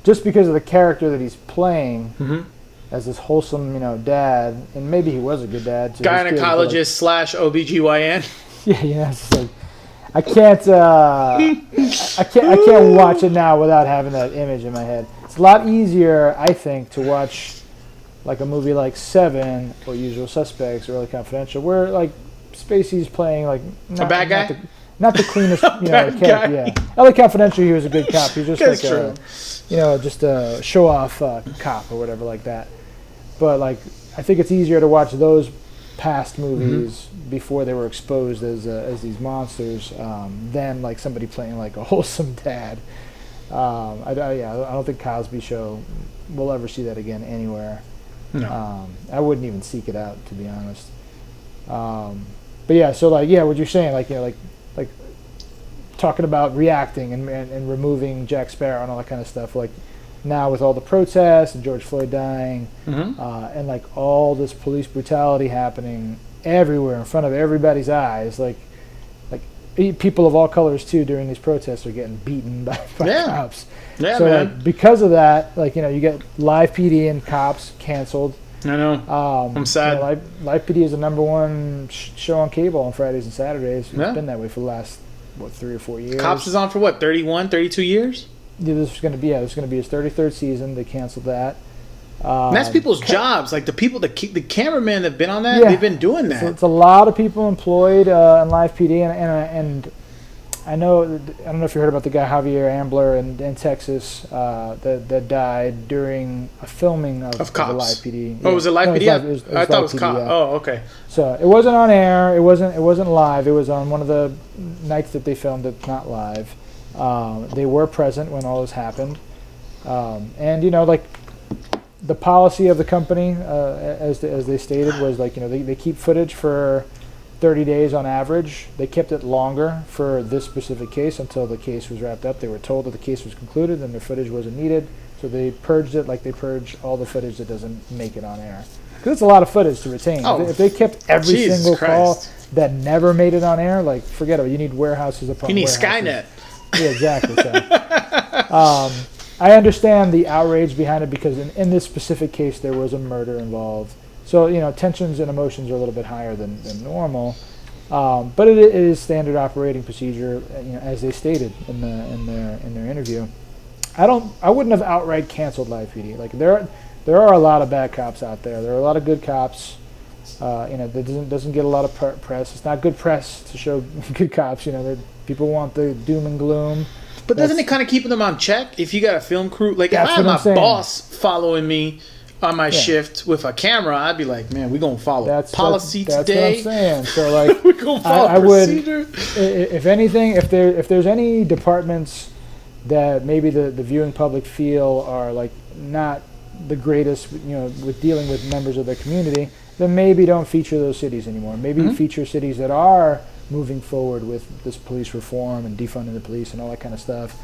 Just because of the character that he's playing as this wholesome, dad, and maybe he was a good dad too. Gynecologist / OBGYN. Yeah, it's just like I can't watch it now without having that image in my head. It's a lot easier, I think, to watch like a movie like Seven or Usual Suspects or LA Confidential, where like Spacey's playing like a bad guy. Not the cleanest, yeah. LA Confidential, he was a good cop. He was just like just a show-off cop or whatever like that. But like, I think it's easier to watch those past movies before they were exposed as these monsters than like somebody playing like a wholesome dad. I don't think Cosby Show will ever see that again anywhere. No. I wouldn't even seek it out, to be honest. But yeah, so like, yeah, what you're saying, like, like talking about reacting and removing Jack Sparrow and all that kind of stuff. Like now with all the protests and George Floyd dying, and like all this police brutality happening everywhere in front of everybody's eyes, like people of all colors too during these protests are getting beaten by cops. Yeah, so man. like, because of that, like, you get live PD and cops canceled. I know. I'm sad. Live PD is the number one show on cable on Fridays and Saturdays. It's been that way for the last 3 or 4 years. Cops is on for what, 31, 32 years? Yeah, this is going to be his 33rd season. They canceled that. And that's people's jobs. Like the people, the cameramen that have been on that, they've been doing that. So it's a lot of people employed in live PD, and I don't know if you heard about the guy Javier Ambler in Texas that died during a filming of the live PD. Oh, was it live PD? I thought it was cop. Oh, okay. So it wasn't on air. It wasn't live. It was on one of the nights that they filmed it, not live. They were present when all this happened, and like the policy of the company, as they stated, was like they keep footage for 30 days on average. They kept it longer for this specific case until the case was wrapped up. They were told that the case was concluded and the footage wasn't needed, so they purged it like they purge all the footage that doesn't make it on air. Because it's a lot of footage to retain. If they kept every single call that never made it on air, like, forget it. You need warehouses upon You need warehouses. Skynet. Yeah, exactly. So, I understand the outrage behind it because in this specific case there was a murder involved. So tensions and emotions are a little bit higher than normal, but it is standard operating procedure, as they stated in their interview. I wouldn't have outright canceled live PD. Like there are a lot of bad cops out there. There are a lot of good cops. That doesn't get a lot of press. It's not good press to show good cops. People want the doom and gloom. But doesn't it kind of keep them on check? If you got a film crew, like if I had my boss following me on my shift with a camera, I'd be like, man, we're going to follow policy today. That's what I'm saying. So like, we're going to follow procedure. If anything, if there's any departments that maybe the viewing public feel are like not the greatest, with dealing with members of their community, then maybe don't feature those cities anymore. Maybe feature cities that are moving forward with this police reform and defunding the police and all that kind of stuff,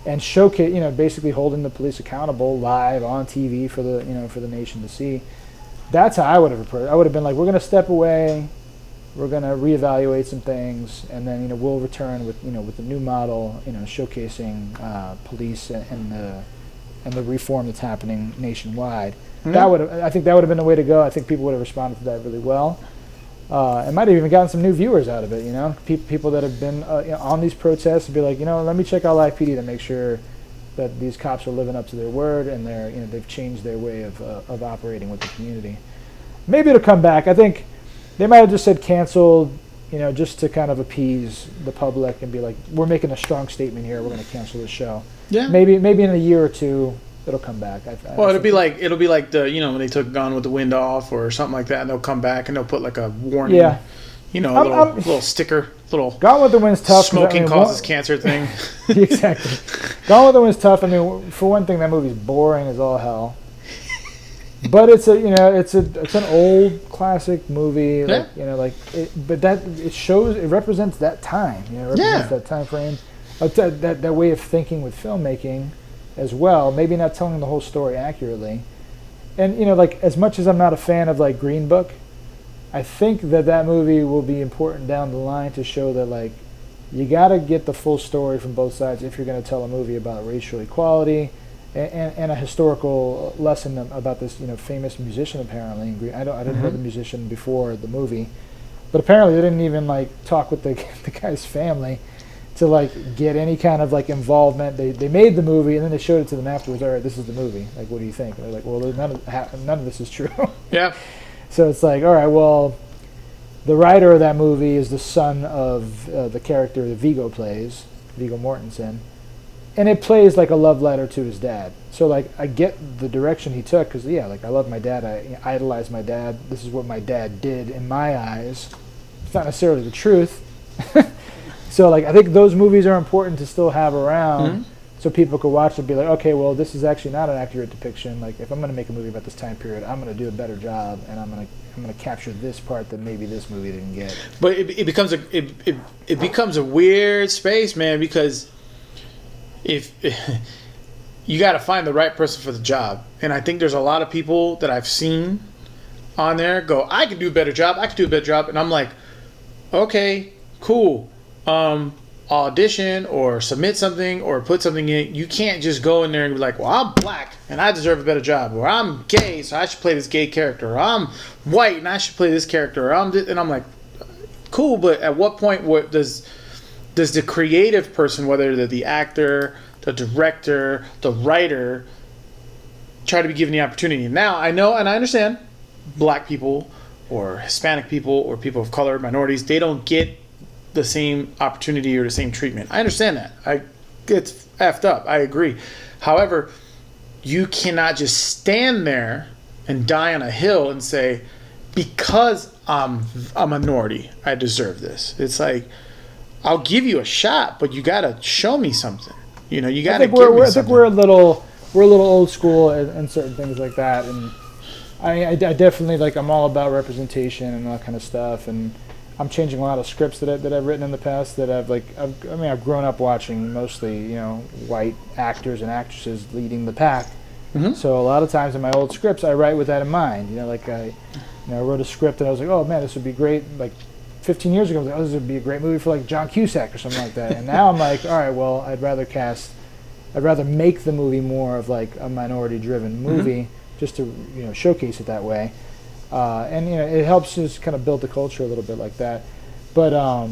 and showcase, basically holding the police accountable live on TV for the nation to see. That's how I would have approached it. I would have been like, we're going to step away, we're going to reevaluate some things, and then we'll return with with a new model, showcasing police and the reform that's happening nationwide. I think that would have been the way to go. I think people would have responded to that really well. It might have even gotten some new viewers out of it, people that have been on these protests would be like, let me check out live PD to make sure that these cops are living up to their word and they've changed their way of operating with the community. Maybe it'll come back. I think they might have just said canceled, just to kind of appease the public and be like, we're making a strong statement here, we're going to cancel this show. Yeah. Maybe in a year or two it'll come back. It'll be like the when they took Gone with the Wind Off or something like that, and they'll come back and they'll put like a warning, a little sticker, Gone with the Wind's tough. Smoking causes cancer thing. Exactly. Gone with the Wind's tough. I mean, for one thing, that movie's boring as all hell. But it's an old classic movie. It represents that time. It represents that time frame, that way of thinking with filmmaking as well. Maybe not telling the whole story accurately. And as much as I'm not a fan of like Green Book, I think that movie will be important down the line to show that you got to get the full story from both sides if you're going to tell a movie about racial equality and a historical lesson about this famous musician. Apparently, I didn't know the musician before the movie, but apparently they didn't even talk with the guy's family to get any kind of involvement. They made the movie and then they showed it to them afterwards. All right, this is the movie. What do you think? And they're like, well, none of this is true. Yeah. So it's like, all right, well, the writer of that movie is the son of the character that Viggo plays, Viggo Mortensen, and it plays like a love letter to his dad. So I get the direction he took because I love my dad. I idolize my dad. This is what my dad did in my eyes. It's not necessarily the truth. So I think those movies are important to still have around, so people could watch it and be like, okay, well, this is actually not an accurate depiction. Like, if I'm going to make a movie about this time period, I'm going to do a better job, and I'm going to capture this part that maybe this movie didn't get. But it becomes a weird space, man, because if you got to find the right person for the job, and I think there's a lot of people that I've seen on there go, I could do a better job, and I'm like, okay, cool. Audition or submit something or put something in. You can't just go in there and be like, well, I'm black and I deserve a better job, or I'm gay so I should play this gay character, or I'm white and I should play this character, or and I'm like, cool, but at what point does the creative person, whether they're the actor, the director, the writer, try to be given the opportunity? Now I know and I understand black people or Hispanic people or people of color, minorities, they don't get the same opportunity or the same treatment. I understand that. It's effed up. I agree. However, you cannot just stand there and die on a hill and say, because I'm a minority, I deserve this. It's like, I'll give you a shot, but you gotta show me something. You know, you gotta give me something. I think we're a little old school in certain things like that, and I definitely, like, I'm all about representation and all that kind of stuff, and I'm changing a lot of scripts that I've written in the past that I've grown up watching mostly, white actors and actresses leading the pack. Mm-hmm. So a lot of times in my old scripts, I write with that in mind. I wrote a script and I was like, oh man, this would be great. Like 15 years ago, I was like, oh, this would be a great movie for like John Cusack or something like that. And now I'm like, all right, well, I'd rather make the movie more of like a minority-driven movie, mm-hmm. just to showcase it that way. And it helps us kind of build the culture a little bit like that. But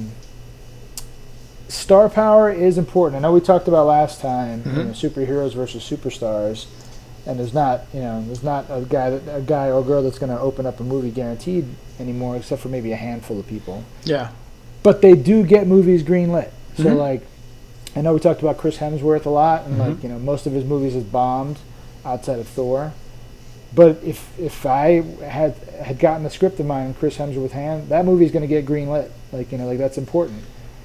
star power is important. I know we talked about last time, mm-hmm. Superheroes versus superstars, and there's not a guy or girl that's going to open up a movie guaranteed anymore, except for maybe a handful of people. Yeah. But they do get movies greenlit. So mm-hmm. like, I know we talked about Chris Hemsworth a lot, and mm-hmm. most of his movies has bombed outside of Thor. But if I had gotten the script of mine in Chris Hemsworth hand, that movie's going to get greenlit. Like that's important.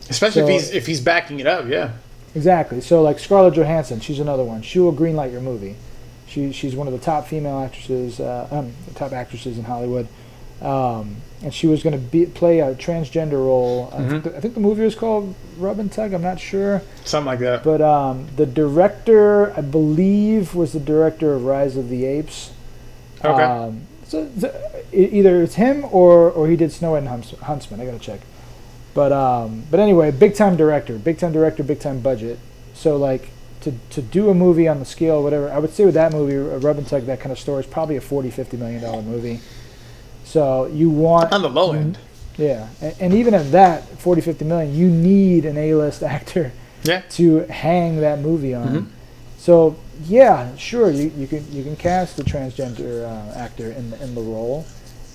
Especially if he's backing it up, yeah. Exactly. So like Scarlett Johansson, she's another one. She will greenlight your movie. She's one of the top female actresses, top actresses in Hollywood, and she was going to play a transgender role. Mm-hmm. I think the movie was called Rub and Tug. I'm not sure. Something like that. But the director, I believe, was the director of Rise of the Apes. Okay. So either it's him or he did Snow White and Huntsman. I gotta check. But anyway, big time director, big time budget. So like to do a movie on the scale, whatever, I would say with that movie, Rub and Tug, that kind of story, is probably a $40-50 million movie. So you want on the low end. Yeah, and even at that $40-50 million, you need an A-list actor to hang that movie on. Mm-hmm. So yeah, sure, you can cast a transgender actor in the role,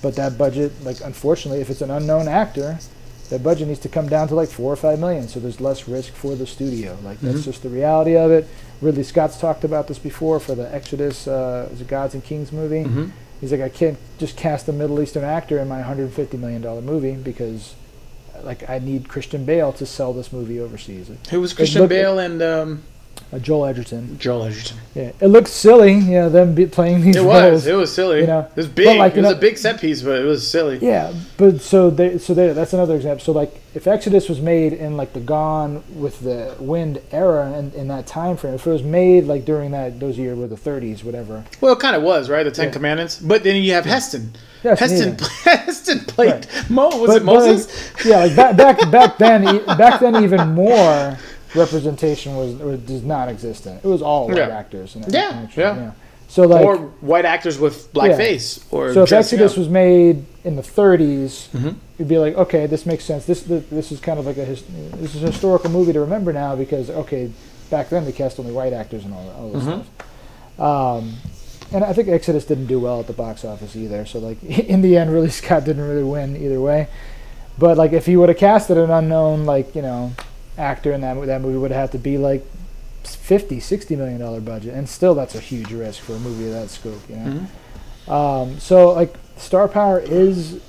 but that budget, like, unfortunately, if it's an unknown actor, that budget needs to come down to like $4 or $5 million, so there's less risk for the studio. Like that's mm-hmm. just the reality of it. Ridley Scott's talked about this before for the Exodus, is it Gods and Kings movie? Mm-hmm. He's like, I can't just cast a Middle Eastern actor in my $150 million movie because, like, I need Christian Bale to sell this movie overseas. Who was Christian Bale and Joel Edgerton. Yeah, it looks silly, them playing these roles. It was silly. It was big. It was a big set piece, but it was silly. Yeah, but so that's another example. So like, if Exodus was made in like the Gone with the Wind era and in that time frame, if it was made like during those years with the 30s, whatever. Well, it kind of was, right? The Ten Commandments. But then you have Heston. Yes, Heston played right. Moses? Like, back then even more representation was not existent. It was all white actors. Yeah. So like, or white actors with black face. So if Exodus was made in the 30s, mm-hmm. you'd be like, okay, this makes sense. This is kind of like this is a historical movie to remember now because back then they cast only white actors and all this mm-hmm. stuff. And I think Exodus didn't do well at the box office either. So like in the end, Ridley Scott didn't really win either way. But like if he would have casted an unknown actor in that movie, would have had to be like $50-60 million budget, and still that's a huge risk for a movie of that scope. Mm-hmm. So like star power is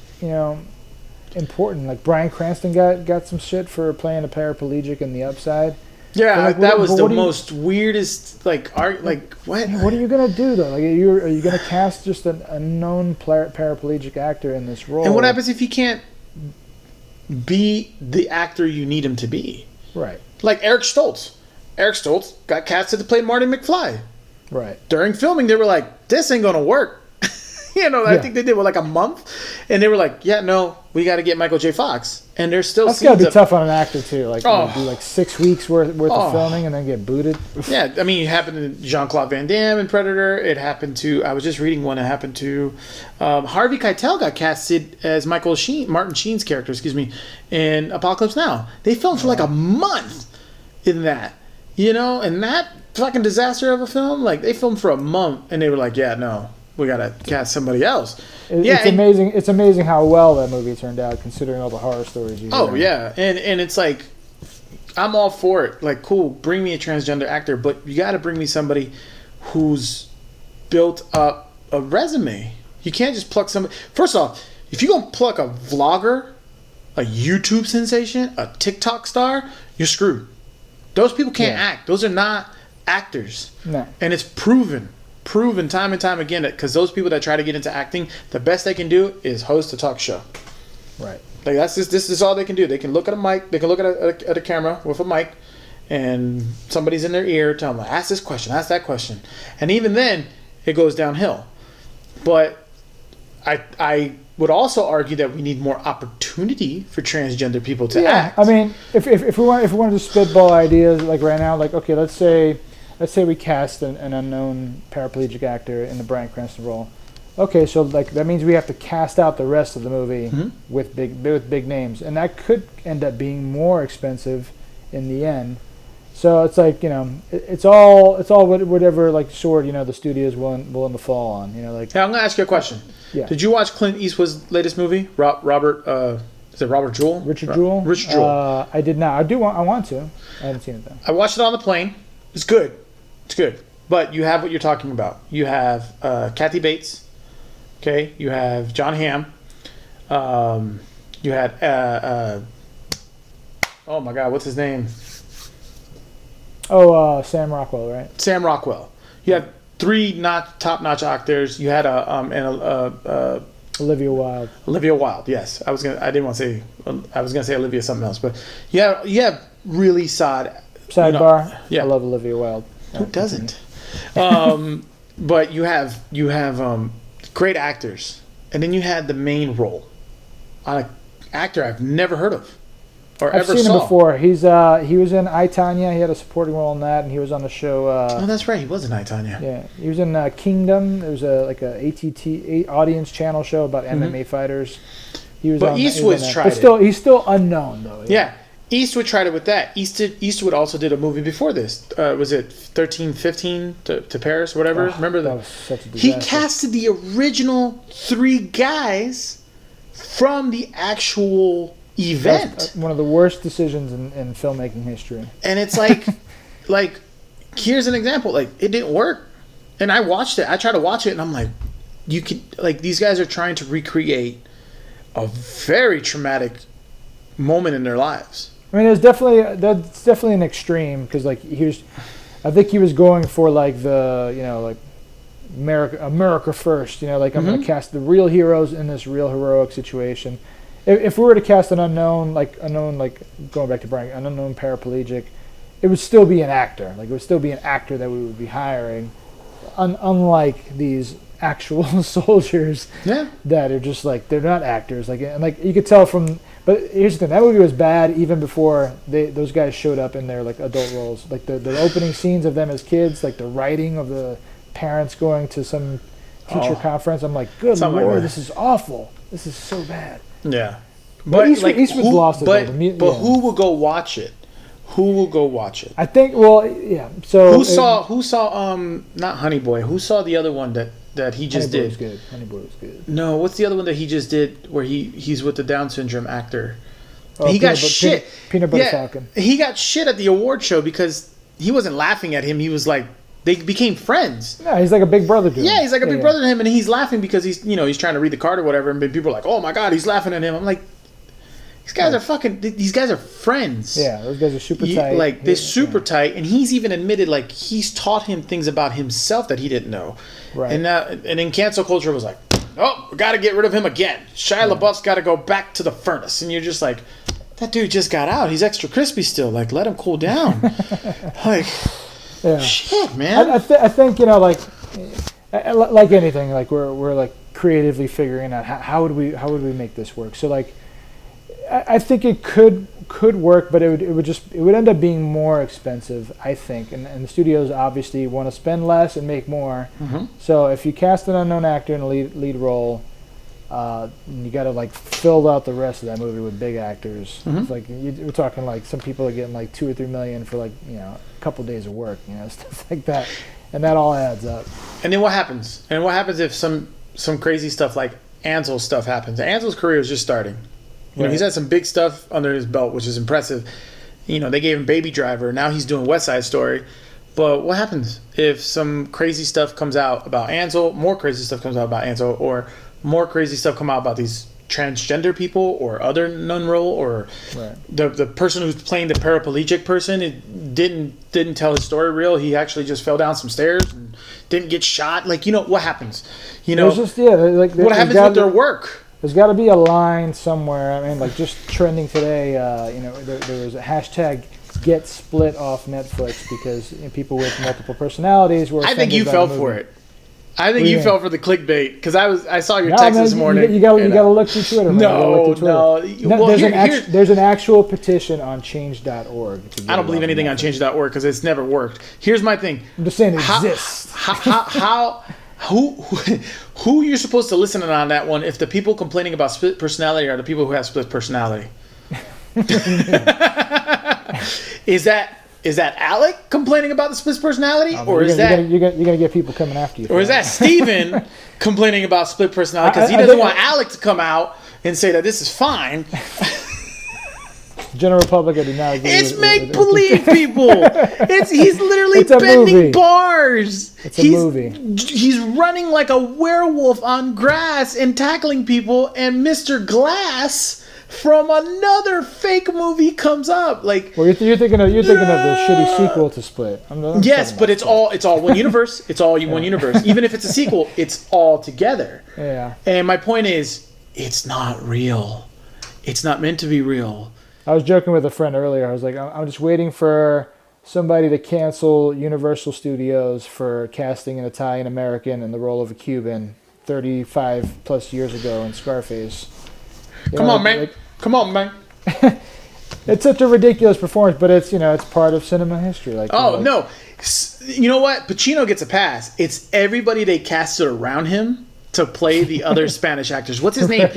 important. Like Bryan Cranston got some shit for playing a paraplegic in The Upside. Yeah, Like, that was the what most weirdest, like, art, like, what? What are you gonna do though? Like, are you gonna cast just a known paraplegic actor in this role? And what happens if he can't be the actor you need him to be? Right. Like Eric Stoltz. Eric Stoltz got casted to play Marty McFly. Right. During filming, they were like, "This ain't gonna work." I think they did like a month, and they were like, "Yeah, no, we got to get Michael J. Fox." And there's still that's gotta be tough on an actor too. Like, do like 6 weeks worth of filming and then get booted. Yeah, I mean, it happened to Jean-Claude Van Damme in Predator. It happened to, I was just reading one. It happened to Harvey Keitel got casted as Martin Sheen's character, in Apocalypse Now. They filmed for like a month in that, and that fucking disaster of a film. Like, they filmed for a month, and they were like, "Yeah, no, we gotta cast somebody else." It's amazing. It's amazing how well that movie turned out, considering all the horror stories you hear. Oh yeah, and it's like, I'm all for it. Like, cool, bring me a transgender actor, but you got to bring me somebody who's built up a resume. You can't just pluck somebody. First off, if you're gonna pluck a vlogger, a YouTube sensation, a TikTok star, you're screwed. Those people can't act. Those are not actors. No. And it's proven time and time again that, because those people that try to get into acting, the best they can do is host a talk show. Right. Like, this is all they can do. They can look at a mic. They can look at a camera with a mic, and somebody's in their ear telling them, "Ask this question, ask that question," and even then, it goes downhill. But I would also argue that we need more opportunity for transgender people to act. I mean, if we wanted to spitball ideas like right now, like, okay, let's say we cast an unknown paraplegic actor in the Bryan Cranston role. Okay, so like that means we have to cast out the rest of the movie with big names, and that could end up being more expensive in the end. So it's like, it's all whatever like sword the studio's willing to fall on. Like. Hey, I'm gonna ask you a question. Yeah. Did you watch Clint Eastwood's latest movie, Robert? Is it Robert Jewell? Richard Jewell. Richard Jewell. I did not. I want to. I haven't seen it though. I watched it on the plane. It's good. It's good. But you have what you're talking about. You have Kathy Bates. Okay. You have John Hamm. You had oh my God, what's his name? Oh, Sam Rockwell, right? Sam Rockwell. You had 3 top-notch actors. You had Olivia Wilde. Olivia Wilde, yes. I was gonna say Olivia something else, but you have really solid. Sidebar. I love Olivia Wilde. Who doesn't? But you have great actors, and then you had the main role on an actor I've never heard of or I've ever seen saw. him before. He was in I, Tonya. He had a supporting role in that, and he was on the show. Oh, that's right. He was in I, Tonya. Yeah, he was in Kingdom. It was a ATT audience channel show about MMA fighters. He was. But Eastwood's tried it. But he's still unknown though. Yeah. Eastwood tried it with that. Eastwood also did a movie before this. Was it 13-15 to Paris, whatever? Remember that? Was such a disaster. He casted the original 3 guys from the actual event. That's one of the worst decisions in filmmaking history. And it's like, here's an example. Like, it didn't work. And I watched it. I tried to watch it, and I'm like, these guys are trying to recreate a very traumatic moment in their lives. I mean, that's definitely an extreme, because like I think he was going for like the like America first. Like I'm going to cast the real heroes in this real heroic situation. If we were to cast an unknown going back to Brian, an unknown paraplegic, it would still be an actor. Like, it would still be an actor that we would be hiring, unlike these actual soldiers that are just like, they're not actors. Like, and like you could tell from. But here's the thing: that movie was bad even before those guys showed up in their like adult roles. Like the opening scenes of them as kids, like the writing of the parents going to some teacher conference. I'm like, good Lord, this is awful. This is so bad. Yeah, but Eastwood's lost it. But who will go watch it? Who will go watch it? I think. Well, yeah. So who saw not Honey Boy? Who saw the other one that he just did? Was good. Honey Boy was good. No, what's the other one that he just did where he's with the Down syndrome actor? Oh, he got shit. Peanut Butter Falcon. He got shit at the award show because he wasn't laughing at him. He was like, they became friends. Yeah, he's like a big brother to him. Yeah, he's like a big brother to him, and he's laughing because he's trying to read the card or whatever, and people are like, oh my God, he's laughing at him. I'm like, These guys are fucking. These guys are friends. Yeah, those guys are super tight. Like they're super tight, and he's even admitted like he's taught him things about himself that he didn't know. Right. And in cancel culture, it was like, oh, we got to get rid of him again. Shia LaBeouf's got to go back to the furnace, and you're just like, that dude just got out. He's extra crispy still. Like, let him cool down. Like, shit, man. I think like anything, like we're like creatively figuring out how would we make this work. So like, I think it could work, but it would end up being more expensive, I think. And the studios obviously want to spend less and make more. Mm-hmm. So if you cast an unknown actor in a lead role, you got to like fill out the rest of that movie with big actors. Mm-hmm. It's like we're talking like some people are getting like $2 or $3 million for like a couple days of work, stuff like that, and that all adds up. And then what happens? And what happens if some crazy stuff like Ansel's stuff happens? Ansel's career is just starting. He's had some big stuff under his belt, which is impressive. They gave him Baby Driver. Now he's doing West Side Story. But what happens if some crazy stuff comes out about Ansel, more crazy stuff comes out about Ansel, or more crazy stuff come out about these transgender people or other nun role, or the person who's playing the paraplegic person didn't tell his story real. He actually just fell down some stairs and didn't get shot. Like, what happens? What happens with their work? There's got to be a line somewhere. I mean, like just trending today, there was a hashtag get split off Netflix because people with multiple personalities were. I think you fell for it. I think you fell for the clickbait because I saw your text this morning. You got to look through Twitter. No. There's an actual petition on change.org. I don't believe anything on change.org because it's never worked. Here's my thing. I'm just saying it exists. Who you're supposed to listen on that one if the people complaining about split personality are the people who have split personality? Is that Alecc complaining about the split personality, or is that you're gonna get people coming after you? Or is that Steven complaining about split personality because he doesn't want Alecc to come out and say that this is fine? General public, I do not agree. It's make believe people. He's literally bending bars. It's a movie. He's running like a werewolf on grass and tackling people, and Mr. Glass from another fake movie comes up. Like, well, you're thinking of the shitty sequel to Split. Yes, but it's all one universe. It's all one universe. Even if it's a sequel, it's all together. Yeah. And my point is, it's not real. It's not meant to be real. I was joking with a friend earlier. I was like, I'm just waiting for somebody to cancel Universal Studios for casting an Italian American in the role of a Cuban 35 plus years ago in Scarface. Come on, man. It's such a ridiculous performance, but it's it's part of cinema history. No. You know what? Pacino gets a pass. It's everybody they casted around him to play the other Spanish actors. What's his name?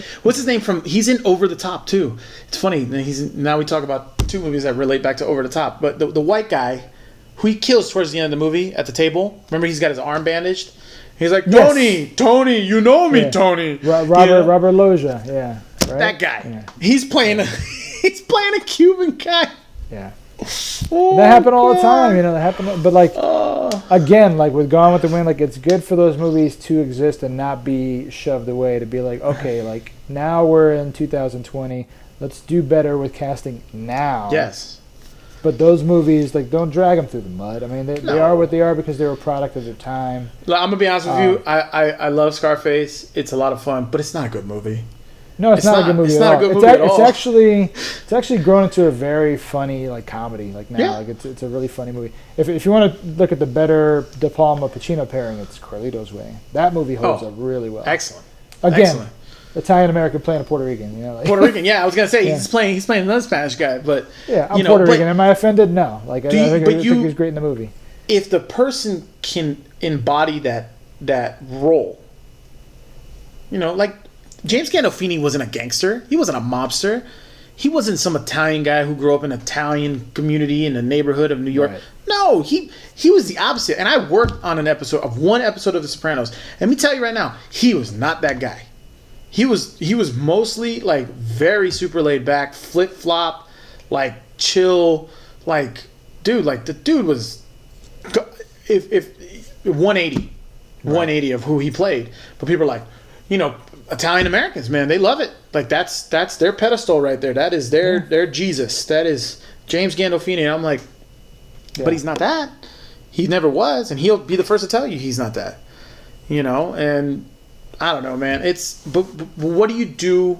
He's in Over the Top too. It's funny. Now we talk about two movies that relate back to Over the Top. But the white guy who he kills towards the end of the movie at the table. Remember, he's got his arm bandaged. He's like, Tony, you know me, Tony. Robert Loggia, yeah. Right? That guy. Yeah. He's playing a Cuban guy. Yeah. That happened all the time, that happened, but like again, like with Gone with the Wind, like it's good for those movies to exist and not be shoved away, to be like, okay, like now we're in 2020, let's do better with casting now. Yes. But those movies, like, don't drag them through the mud. I mean, they are what they are because they're a product of their time. I'm gonna be honest with you. I love Scarface. It's a lot of fun, but it's not a good movie. No, it's not a good movie at all. It's not a good movie at all. It's actually grown into a very funny like comedy. Like now, like it's a really funny movie. If you want to look at the better De Palma Pacino pairing, it's Carlito's Way. That movie holds up really well. Excellent. Again, Italian American playing a Puerto Rican. Puerto Rican. Yeah, I was gonna say he's playing another Spanish guy, but I'm Puerto Rican. Am I offended? No. Like I think he's great in the movie. If the person can embody that role, like. James Gandolfini wasn't a gangster. He wasn't a mobster. He wasn't some Italian guy who grew up in an Italian community in the neighborhood of New York. Right. No, he was the opposite. And I worked on one episode of The Sopranos. Let me tell you right now, he was not that guy. He was mostly like very super laid back, flip flop, like chill, like dude. Like the dude was if 180 of who he played. But people are like, Italian Americans, man, they love it. Like that's their pedestal right there. That is their Jesus. That is James Gandolfini. And I'm like, but he's not that. He never was, and he'll be the first to tell you he's not that. And I don't know, man. But what do you do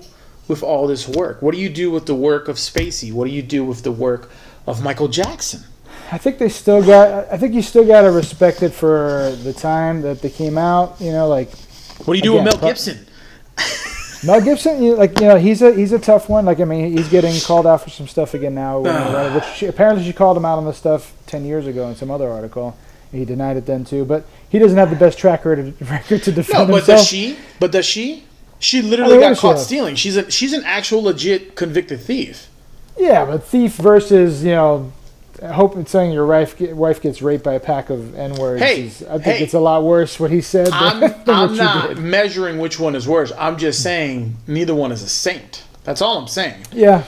with all this work? What do you do with the work of Spacey? What do you do with the work of Michael Jackson? I think you still got to respect it for the time that they came out. Like, what do you do with Mel Gibson? Mel Gibson, he's a tough one. Like, I mean, he's getting called out for some stuff again now. Which apparently she called him out on this stuff 10 years ago in some other article. He denied it then too, but he doesn't have the best track record to defend himself. Does she? She literally got caught stealing. She's an actual legit convicted thief. Yeah, but thief versus saying your wife gets raped by a pack of N-words. I think it's a lot worse what he said. I'm not measuring which one is worse. I'm just saying neither one is a saint. That's all I'm saying. Yeah.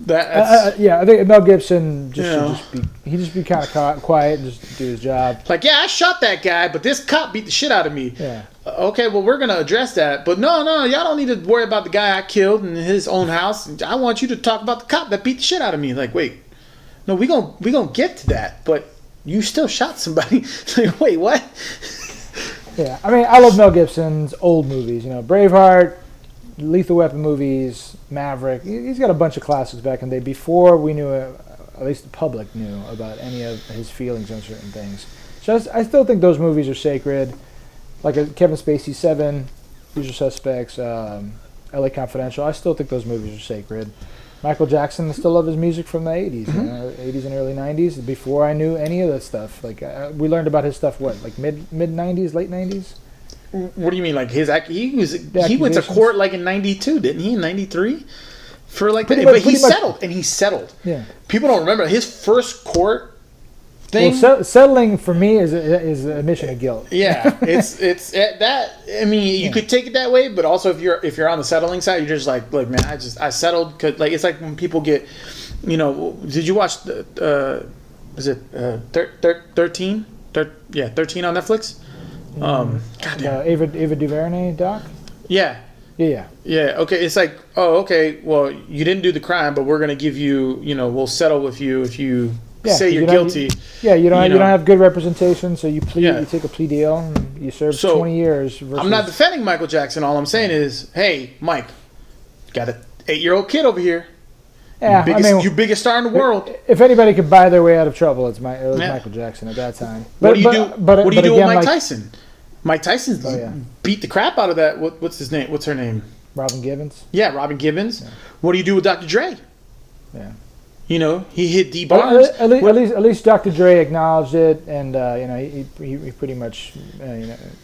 I think Mel Gibson should just be kind of quiet and just do his job. Like, I shot that guy, but this cop beat the shit out of me. Yeah. Okay, well, we're gonna address that, but no, y'all don't need to worry about the guy I killed in his own house. I want you to talk about the cop that beat the shit out of me. Like, wait, no, we gonna get to that, but you still shot somebody. Like, wait, what? Yeah, I mean, I love Mel Gibson's old movies. Braveheart, Lethal Weapon movies, Maverick. He's got a bunch of classics back in the day before we knew, at least the public knew, about any of his feelings on certain things. So I still think those movies are sacred. Like Kevin Spacey 7, Usual Suspects, LA Confidential. I still think those movies are sacred. Michael Jackson, I still love his music from the 80s, 80s and early 90s, before I knew any of that stuff. Like, we learned about his stuff, like mid-90s, late 90s? What do you mean? Like he went to court like in 92, didn't he? In 93? For like that. But he settled, and he settled. Yeah. People don't remember his first court thing. Well, settling for me is admission of guilt. Yeah, it's that. I mean, you could take it that way, but also if you're on the settling side, you're just like, look, man, I settled. Cause like it's like when people get, did you watch was it 13? 13 on Netflix. Ava DuVernay doc. Yeah. Okay, it's like, okay, well, you didn't do the crime, but we're gonna give you, we'll settle with you if you say you're guilty. You don't have good representation, so you take a plea deal, and you serve 20 years. I'm not defending Michael Jackson. All I'm saying is, hey, Mike, got an 8-year-old kid over here. Yeah, you biggest star in the world. If anybody could buy their way out of trouble, it was Michael Jackson at that time. What do you do with Mike Tyson? Mike Tyson beat the crap out of that. What's his name? What's her name? Robin Givens. Yeah, Robin Givens. Yeah. What do you do with Dr. Dre? Yeah. He hit D Barnes. At least Dr. Dre acknowledged it, and he pretty much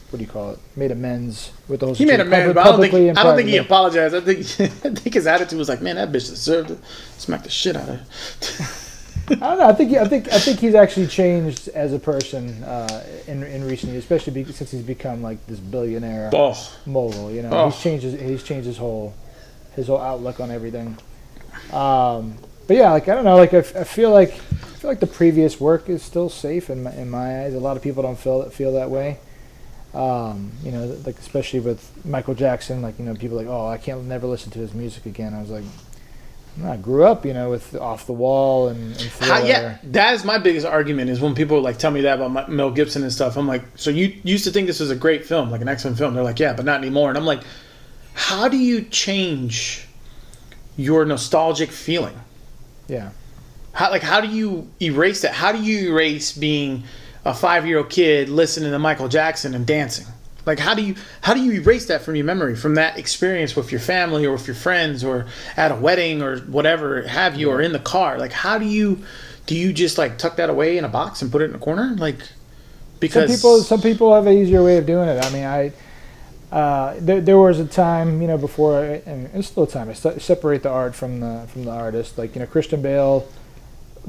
what do you call it? Made amends with those. He made amends, but I don't think he apologized. I think his attitude was like, man, that bitch deserved it. Smack the shit out of her. I don't know. I think he's actually changed as a person in recent years, especially since he's become like this billionaire mogul. He's changed his whole outlook on everything. But yeah, like I don't know, like I feel like the previous work is still safe in my eyes. A lot of people don't feel that way. Like especially with Michael Jackson, like people are like, oh, I can't never listen to his music again. I was like, I grew up, with Off the Wall and Thriller. That is my biggest argument is when people like tell me that about Mel Gibson and stuff. I'm like, so you used to think this was a great film, like an excellent film. They're like, yeah, but not anymore. And I'm like, how do you change your nostalgic feeling? Yeah. How do you erase that? How do you erase being a 5-year-old kid listening to Michael Jackson and dancing? Like, how do you erase that from your memory, from that experience with your family or with your friends or at a wedding or whatever have you, or in the car? Like, how do you just like tuck that away in a box and put it in a corner? Like, because some people have an easier way of doing it. I mean, there was a time, before, and it's still a time, I separate the art from the artist. Like, Christian Bale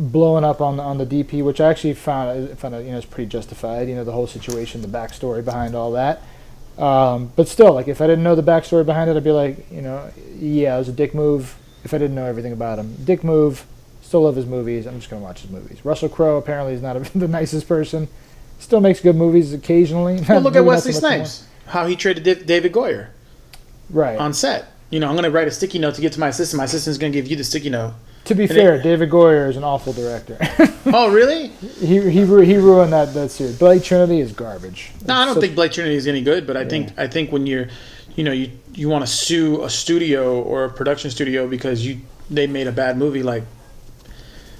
blowing up on the DP, which I actually found is pretty justified. The whole situation, the backstory behind all that. But still, like if I didn't know the backstory behind it, I'd be like, yeah, it was a dick move. If I didn't know everything about him, dick move. Still love his movies. I'm just gonna watch his movies. Russell Crowe apparently is not the nicest person. Still makes good movies occasionally. Well, look at Wesley Snipes. How he traded David Goyer. Right. on set. I'm going to write a sticky note to get to my assistant. My assistant's going to give you the sticky note. To be fair, David Goyer is an awful director. Oh, really? he ruined that series. Blade Trinity is garbage. No, I don't think Blade Trinity is any good, but I think when you're, you want to sue a studio or a production studio because they made a bad movie, like,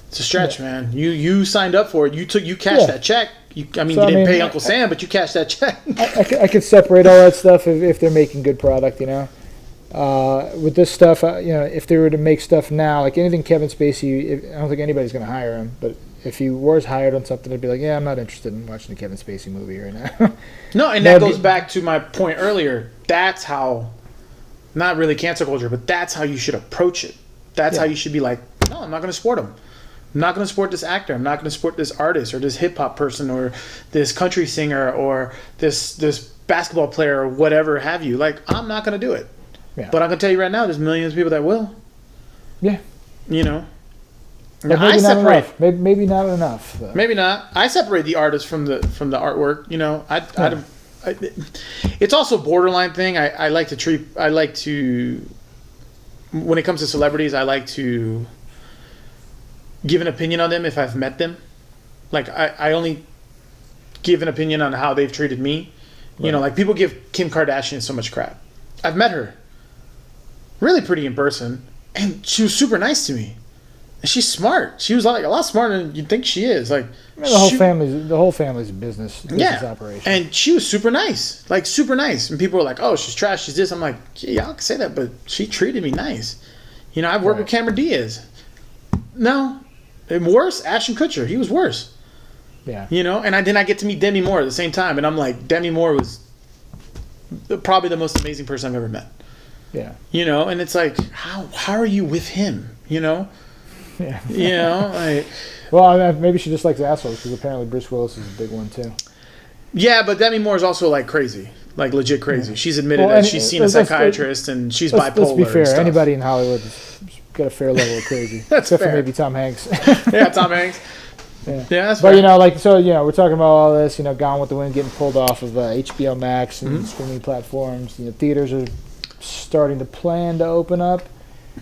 it's a stretch, man. You signed up for it. You cashed that check. You didn't pay Uncle Sam, but you cashed that check. I could separate all that stuff if they're making good product, With this stuff, if they were to make stuff now, like anything Kevin Spacey, I don't think anybody's going to hire him. But if he was hired on something, I'd be like, I'm not interested in watching a Kevin Spacey movie right now. No, and that goes back to my point earlier. That's how, not really cancel culture, but that's how you should approach it. That's how you should be like, no, I'm not going to support him. I'm not going to support this actor. I'm not going to support this artist or this hip hop person or this country singer or this basketball player or whatever have you. Like, I'm not going to do it. Yeah. But I can tell you right now, there's millions of people that will. Yeah. But maybe not enough. Maybe not enough. Though. Maybe not. I separate the artist from the artwork. It's also a borderline thing. I like to, when it comes to celebrities, I like to give an opinion on them if I've met them. Like, I only give an opinion on how they've treated me. Right. Like people give Kim Kardashian so much crap. I've met her. Really pretty in person. And she was super nice to me. And she's smart. She was like a lot smarter than you'd think she is. Like the whole family's a business operation. And she was super nice. Like super nice. And people were like, oh, she's trash, she's this. I'm like, yeah, y'all can say that, but she treated me nice. I've worked with Cameron Diaz. No. And worse, Ashton Kutcher. He was worse. Yeah. And then I get to meet Demi Moore at the same time. And I'm like, Demi Moore was probably the most amazing person I've ever met. Yeah. And it's like, how are you with him? Yeah. Like, well, maybe she just likes assholes because apparently Bruce Willis is a big one too. Yeah, but Demi Moore is also like crazy, like legit crazy. Yeah. She's admitted that she's seen a psychiatrist and she's bipolar. Let's be fair. Anybody in Hollywood has got a fair level of crazy. That's except fair. For maybe Tom Hanks. Yeah, Tom Hanks. Yeah, that's but fair. we're talking about all this. Gone with the Wind getting pulled off of HBO Max and streaming platforms. Theaters are starting to plan to open up.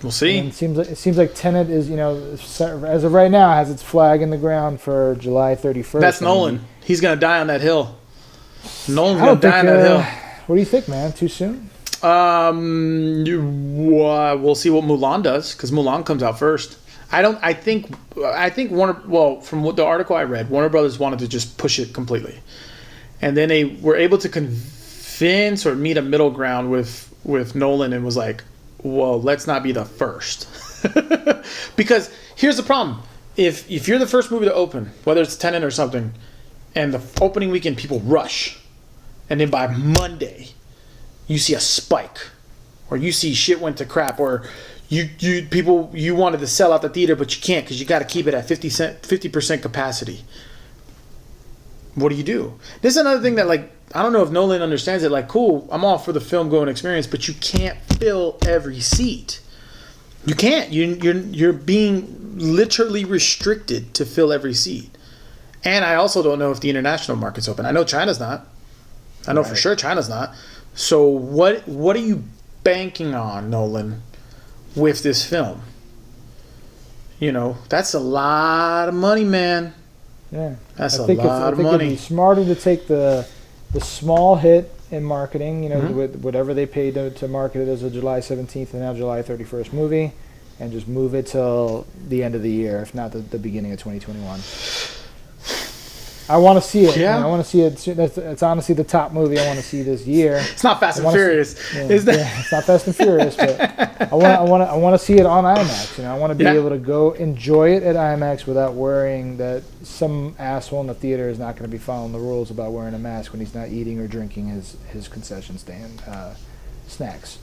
We'll see. And it seems like Tenet is, as of right now, has its flag in the ground for July 31st. That's Nolan. He's gonna die on that hill. Nolan's gonna die on that hill. What do you think, man? Too soon? We'll see what Mulan does because Mulan comes out first. I think Warner. Well, from the article I read, Warner Brothers wanted to just push it completely, and then they were able to convince or meet a middle ground with Nolan and was like, well, let's not be the first. Because here's the problem. If you're the first movie to open, whether it's Tenet or something, and the opening weekend people rush, and then by Monday you see a spike, or you see shit went to crap, or you wanted to sell out the theater but you can't because you got to keep it at 50% capacity. What do? This is another thing that, like, I don't know if Nolan understands it. Like, cool, I'm all for the film going experience, but you can't fill every seat. You can't. You're being literally restricted to fill every seat. And I also don't know if the international market's open. I know China's not. I know for sure China's not. So what are you banking on, Nolan, with this film? That's a lot of money, man. Yeah, that's a lot of money. It'd be smarter to take the small hit in marketing, with whatever they paid to market it as a July 17th and now July 31st movie, and just move it till the end of the year, if not the beginning of 2021. I want to see it. Yeah. I want to see it. It's honestly the top movie I want to see this year. It's not Fast and Furious, is that? Yeah, it's not Fast and Furious, but I want to see it on IMAX. I want to be able to go enjoy it at IMAX without worrying that some asshole in the theater is not going to be following the rules about wearing a mask when he's not eating or drinking his concession stand snacks.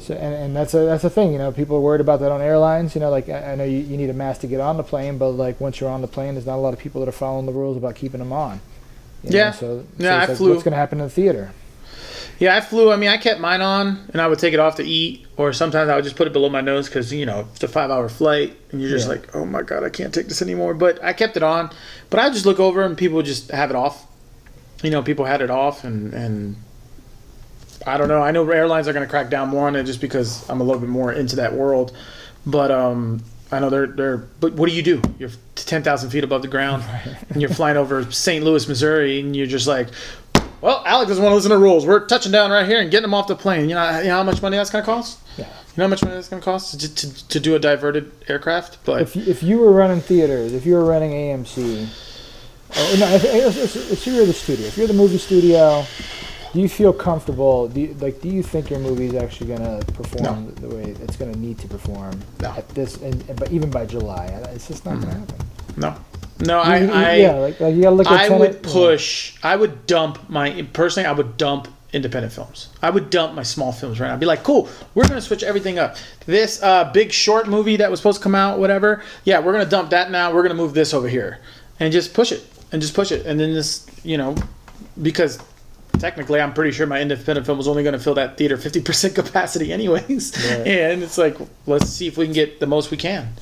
So and that's a thing, people are worried about that on airlines. Like I know you need a mask to get on the plane, but like once you're on the plane, there's not a lot of people that are following the rules about keeping them on. So I like, flew. What's going to happen in the theater? Yeah, I flew. I mean, I kept mine on, and I would take it off to eat, or sometimes I would just put it below my nose because it's a 5-hour flight, and you're just like, oh my god, I can't take this anymore. But I kept it on. But I just look over, and people would just have it off. People had it off, and I don't know. I know airlines are going to crack down more on it just because I'm a little bit more into that world. But I know they're. But what do? You're 10,000 feet above the ground, and you're flying over St. Louis, Missouri, and you're just like, well, Alec doesn't want to listen to rules. We're touching down right here and getting him off the plane. You know how much money that's going to cost? Yeah. You know how much money that's going to cost to do a diverted aircraft? But if you were running theaters, if you were running AMC, no, if you're the studio, if you're the movie studio, do you feel comfortable? Do you think your movie is actually going to perform the way it's going to need to perform at this? But even by July, it's just not going to happen. No, you gotta look at I would dump I would dump independent films. I would dump my small films right now. I'd be like, cool, we're going to switch everything up. This Big Short movie that was supposed to come out, whatever, yeah, we're going to dump that now. We're going to move this over here. And just push it. And then this, because technically I'm pretty sure my independent film was only going to fill that theater 50% capacity anyways. Right. And it's like, let's see if we can get the most we can.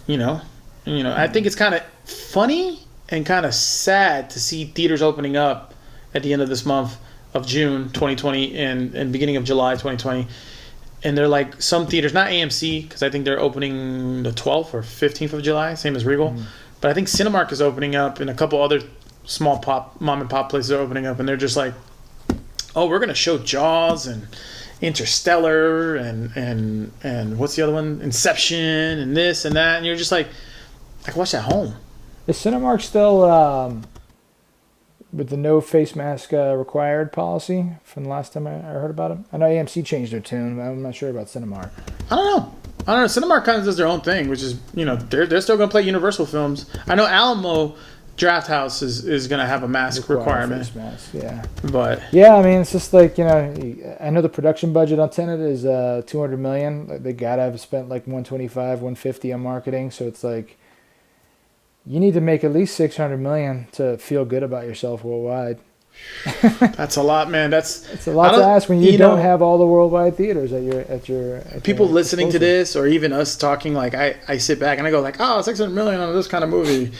I think it's kind of funny and kind of sad to see theaters opening up at the end of this month of June 2020 and beginning of July 2020. And they're like, some theaters, not AMC, because I think they're opening the 12th or 15th of July, same as Regal. But I think Cinemark is opening up, and a couple other small mom and pop places are opening up, and they're just like, oh, we're going to show Jaws and Interstellar and what's the other one? Inception and this and that. And you're just like, I can watch that at home. Is Cinemark still with the no face mask required policy from the last time I heard about it? I know AMC changed their tune, but I'm not sure about Cinemark. I don't know. Cinemark kind of does their own thing, which is, they're still going to play Universal films. I know Alamo Drafthouse is going to have a mask requirement. Face mask, yeah. But yeah, I mean, it's just like, I know the production budget on Tenet is $200 million. They got to have spent like $125, $150 on marketing. So it's like, you need to make at least $600 million to feel good about yourself worldwide. That's a lot, man. It's a lot to ask when you don't have all the worldwide theaters at your people listening to this, or even us talking. Like I sit back and I go like, oh, $600 million on this kind of movie.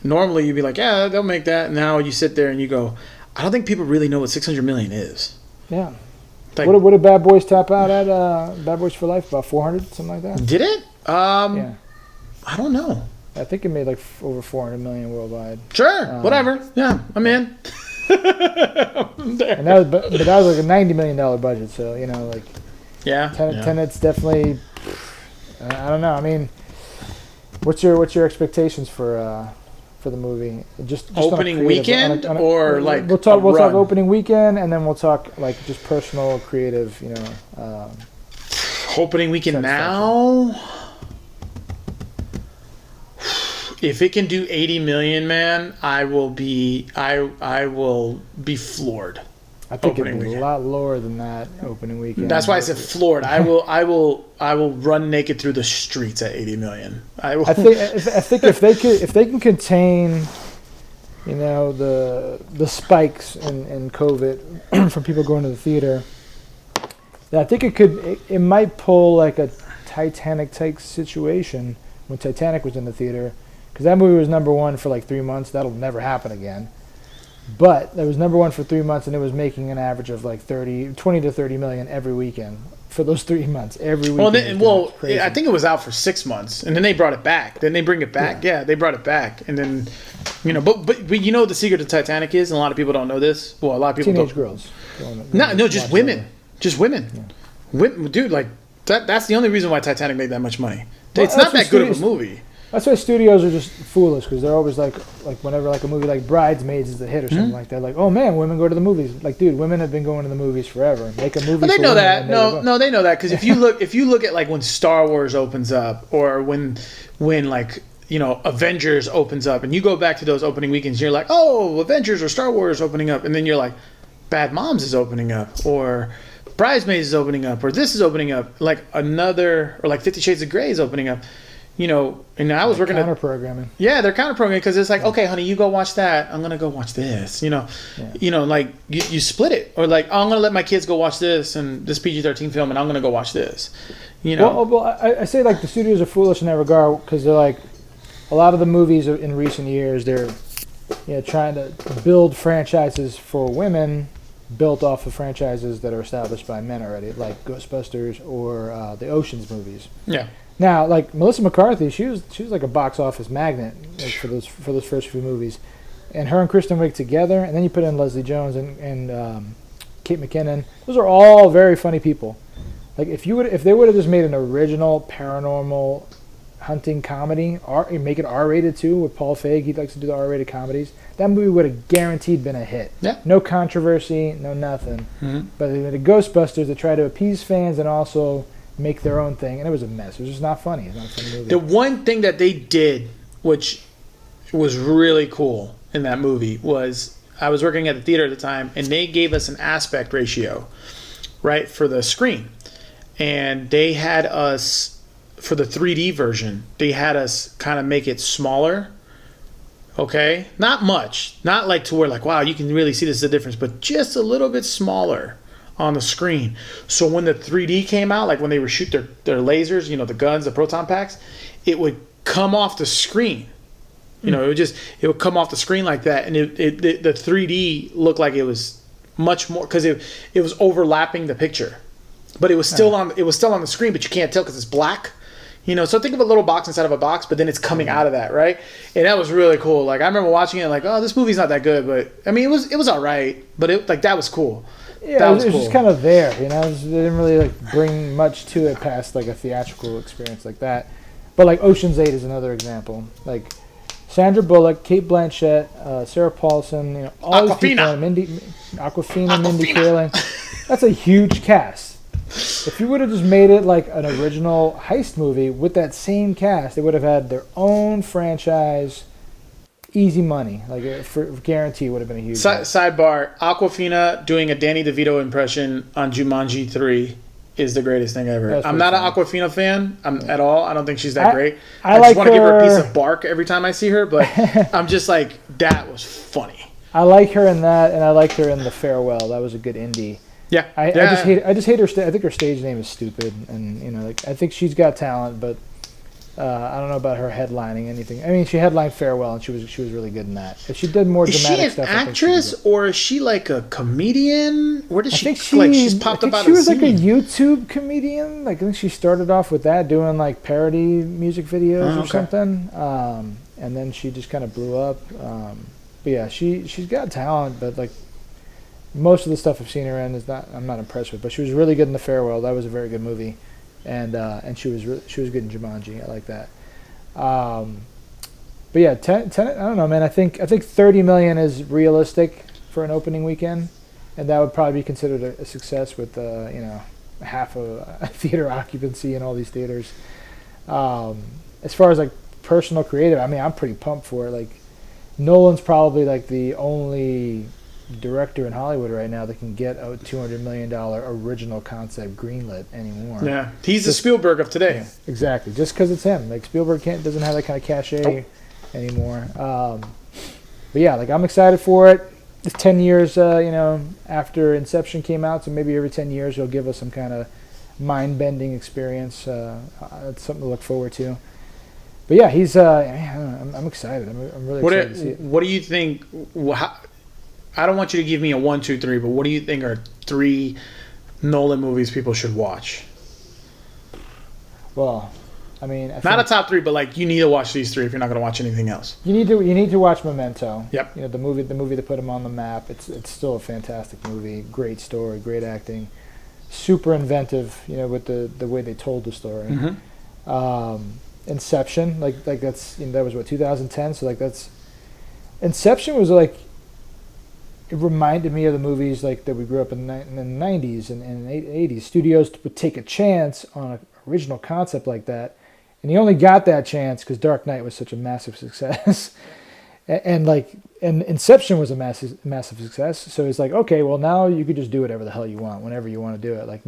Normally you'd be like, yeah, they'll make that. And now you sit there and you go, I don't think people really know what $600 million is. Yeah. Like, what did Bad Boys top out at? Bad Boys for Life, about 400, something like that. Did it? Yeah. I don't know. I think it made like over 400 million worldwide. Sure, whatever. Yeah, I'm in. And that was like a $90 million budget, so Tenet's definitely. I don't know. I mean, what's your expectations for the movie? Just opening weekend, or like we'll talk opening weekend, and then we'll talk like just personal, creative. Opening weekend now. If it can do 80 million, man, I will be floored. I think it'd be a lot lower than that opening weekend. That's why I said floored. I will run naked through the streets at 80 million. I think if they can contain, the spikes in COVID from people going to the theater, I think it might pull like a Titanic type situation when Titanic was in the theater. Because that movie was number one for like 3 months. That'll never happen again. But it was number one for 3 months, and it was making an average of like 20 to 30 million every weekend for those 3 months. Every weekend. I think it was out for 6 months, and then they brought it back. Then they bring it back. Yeah, they brought it back, and then, but you know what the secret to Titanic is, and a lot of people don't know this. Well, a lot of people teenage girls. No, just women. Just women. Yeah. Dude, like that's the only reason why Titanic made that much money. It's not that good of a movie. That's why studios are just foolish, because they're always like whenever like a movie like Bridesmaids is a hit or something like that, like, oh man, women go to the movies. Like, dude, women have been going to the movies forever. Make a movie. But they know that. No, they know that, because if you look at like when Star Wars opens up, or when like Avengers opens up, and you go back to those opening weekends, you're like, oh, Avengers or Star Wars opening up, and then you're like, Bad Moms is opening up, or Bridesmaids is opening up, or this is opening up, like another, or like 50 Shades of Grey is opening up. And I was working counter programming. Yeah, they're counter programming, because it's like, okay, honey, you go watch that. I'm gonna go watch this. Like you split it, or like, oh, I'm gonna let my kids go watch this and this PG-13 film, and I'm gonna go watch this. Well, I say like the studios are foolish in that regard, because they're like, a lot of the movies in recent years, they're trying to build franchises for women, built off of franchises that are established by men already, like Ghostbusters or the Ocean's movies. Yeah. Now, like Melissa McCarthy, she was like a box office magnet like, for those first few movies, and her and Kristen Wiig together, and then you put in Leslie Jones and Kate McKinnon. Those are all very funny people. Like if they would have just made an original paranormal hunting comedy, make it R-rated too with Paul Feig. He likes to do the R-rated comedies. That movie would have guaranteed been a hit. Yeah. No controversy, no nothing. Mm-hmm. But the Ghostbusters, they tried to appease fans and also make their own thing, and it was a mess. It was just not funny. It's not a funny movie. The one thing that they did, which was really cool in that movie, was I was working at the theater at the time, and they gave us an aspect ratio, right, for the screen. And they had us, for the 3D version, they had us kind of make it smaller. Okay? Not much. Not like to where like, wow, you can really see this is the difference, but just a little bit smaller on the screen. So when the 3D came out, like when they would shoot their lasers, you know, the guns, the proton packs, it would come off the screen. You know, it would come off the screen like that, and the 3D looked like it was much more because it was overlapping the picture, but it was still on the screen, but you can't tell because it's black. You know, so think of a little box inside of a box, but then it's coming out of that, right? And that was really cool. Like I remember watching it, like, oh, this movie's not that good, but I mean, it was all right, but that was cool. Yeah, that it was cool. just kind of there, you know. They didn't really like bring much to it past like a theatrical experience like that. But like Ocean's 8 is another example. Like Sandra Bullock, Kate Blanchett, Sarah Paulson, you know, all these people, Aquafina, Mindy Kaling. That's a huge cast. If you would have just made it like an original heist movie with that same cast, they would have had their own franchise. Easy money, like for guarantee, would have been a huge. Sidebar: Aquafina doing a Danny DeVito impression on Jumanji 3 is the greatest thing ever. I'm not an Aquafina fan at all. I don't think she's that great. I just want to give her a piece of bark every time I see her, but I'm just like, that was funny. I like her in that, and I liked her in The Farewell. That was a good indie. Yeah, I just hate her. I think her stage name is stupid, and you know, like I think she's got talent, but. I don't know about her headlining anything. I mean, she headlined Farewell, and she was really good in that. If she did more dramatic stuff, is she an actress or is she like a comedian? Where did she's popped up out of the scene? She was like a YouTube comedian. Like I think she started off with that, doing like parody music videos or something, and then she just kind of blew up. But yeah, she's got talent, but like most of the stuff I've seen her in I'm not impressed with. But she was really good in The Farewell. That was a very good movie. And she was good in Jumanji. I like that. But yeah, Tenet, I don't know, man. I think 30 million is realistic for an opening weekend, and that would probably be considered a success with half a theater occupancy in all these theaters. As far as like personal creative, I mean, I'm pretty pumped for it. Like Nolan's probably like the only director in Hollywood right now that can get a $200 million original concept greenlit anymore. Yeah, he's the Spielberg of today. Yeah, exactly, just because it's him. Like Spielberg doesn't have that kind of cachet anymore. But yeah, like I'm excited for it. It's 10 years, after Inception came out, so maybe every 10 years he'll give us some kind of mind-bending experience. It's something to look forward to. But yeah, he's. I'm excited. I'm really excited to see it. What do you think? I don't want you to give me a 1, 2, 3, but what do you think are 3 Nolan movies people should watch? Well, I mean, not a top 3, but like you need to watch these 3 if you're not going to watch anything else. You need to watch Memento. Yep. You know, the movie that put him on the map. It's still a fantastic movie. Great story, great acting, super inventive. You know, with the way they told the story. Mm-hmm. Inception, like that's that was 2010. So like that's Inception was like. It reminded me of the movies like that we grew up in the 90s and 80s. Studios would take a chance on an original concept like that, and he only got that chance because Dark Knight was such a massive success, and Inception was a massive success. So it's like, okay, well now you could just do whatever the hell you want whenever you want to do it. Like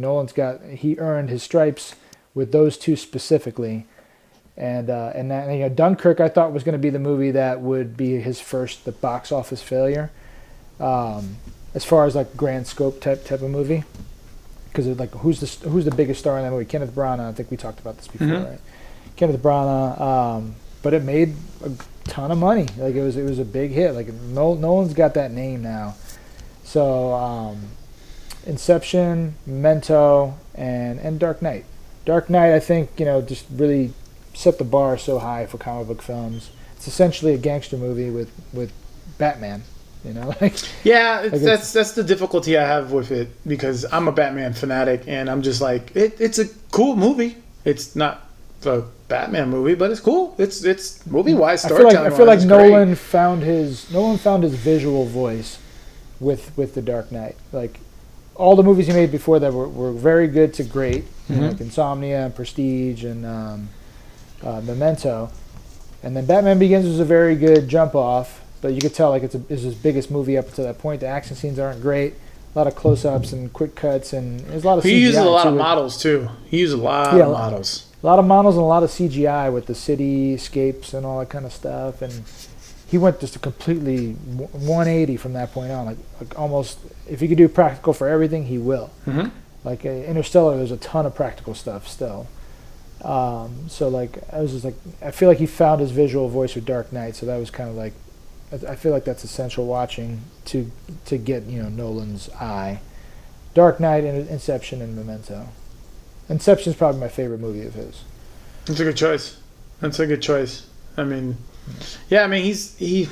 he earned his stripes with those 2 specifically, and Dunkirk I thought was going to be the movie that would be his first box office failure. As far as like grand scope type of movie, because like who's the biggest star in that movie? Kenneth Branagh. I think we talked about this before, right? Kenneth Branagh. But it made a ton of money. Like it was a big hit. Like Nolan's got that name now, So Inception, Memento, and Dark Knight. Dark Knight, I think, just really set the bar so high for comic book films. It's essentially a gangster movie with Batman. Like Yeah, that's the difficulty I have with it, because I'm a Batman fanatic, and I'm just like, it's a cool movie. It's not a Batman movie, but it's cool. It's movie wise, storytelling. I feel like Nolan found his visual voice with the Dark Knight. Like all the movies he made before that were very good to great, like Insomnia and Prestige and Memento, and then Batman Begins was a very good jump off. But you could tell like it's his biggest movie up to that point. The action scenes aren't great. A lot of close-ups and quick cuts, and there's a lot of CGI. He uses a lot of models too. He uses a lot of models. A lot of models and a lot of CGI with the cityscapes and all that kind of stuff. And he went just a completely 180 from that point on. Like almost, if he could do practical for everything, he will. Mm-hmm. Like Interstellar, there's a ton of practical stuff still. So like I was just like, I feel like he found his visual voice with Dark Knight. So that was kind of like, I feel like that's essential watching to get Nolan's eye. Dark Knight, and Inception, and Memento. Inception is probably my favorite movie of his. That's a good choice. I mean, yeah, I mean he's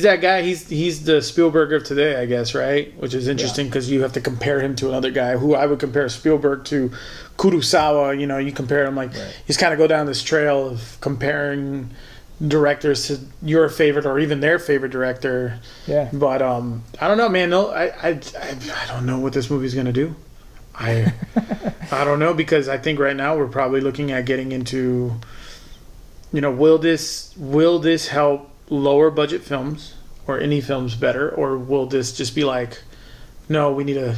that guy. He's the Spielberg of today, I guess, right? Which is interesting because you have to compare him to another guy who I would compare Spielberg to Kurosawa. You compare him like he's kind of go down this trail of comparing directors to your favorite or even their favorite director. Yeah. But I don't know, man. No, I don't know what this movie's gonna do. I don't know, because I think right now we're probably looking at getting into, will this help lower budget films or any films better, or will this just be like, no, we need to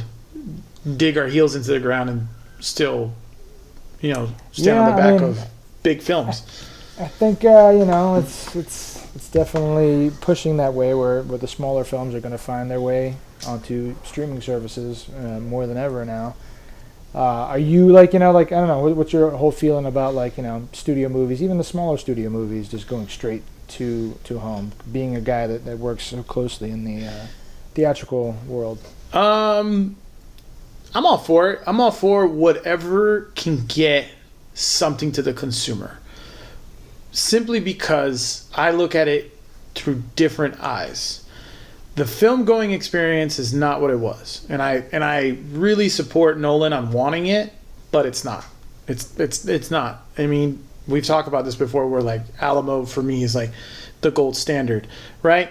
dig our heels into the ground and still, stand on the back of big films. I think it's definitely pushing that way where the smaller films are going to find their way onto streaming services more than ever now. Are you like I don't know, what's your whole feeling about studio movies, even the smaller studio movies, just going straight to home? Being a guy that works so closely in the theatrical world. I'm all for it. I'm all for whatever can get something to the consumer. Simply because I look at it through different eyes. The film going experience is not what it was, and I really support Nolan on wanting it, but it's not. It's not. I mean, we've talked about this before, where like Alamo for me is like the gold standard, right?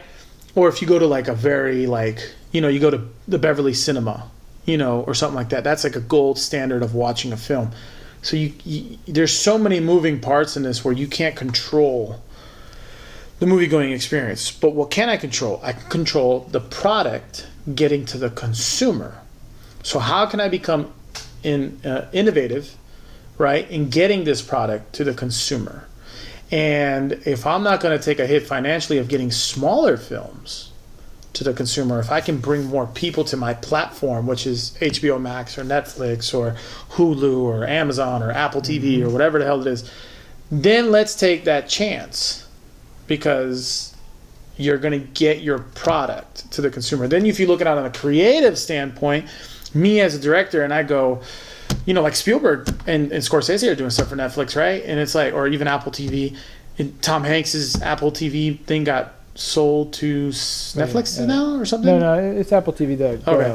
Or if you go to like a very you go to the Beverly Cinema, or something like that. That's like a gold standard of watching a film. So there's so many moving parts in this where you can't control the movie-going experience. But what can I control? I can control the product getting to the consumer. So how can I become innovative, right, in getting this product to the consumer? And if I'm not going to take a hit financially of getting smaller films to the consumer, if I can bring more people to my platform, which is HBO Max or Netflix or Hulu or Amazon or Apple TV or whatever the hell it is, then let's take that chance, because you're going to get your product to the consumer. Then if you look at it on a creative standpoint, me as a director, and I go, like Spielberg and Scorsese are doing stuff for Netflix, right? And it's like, or even Apple TV. And Tom Hanks's Apple TV thing got sold to Netflix now or something? No, it's Apple TV.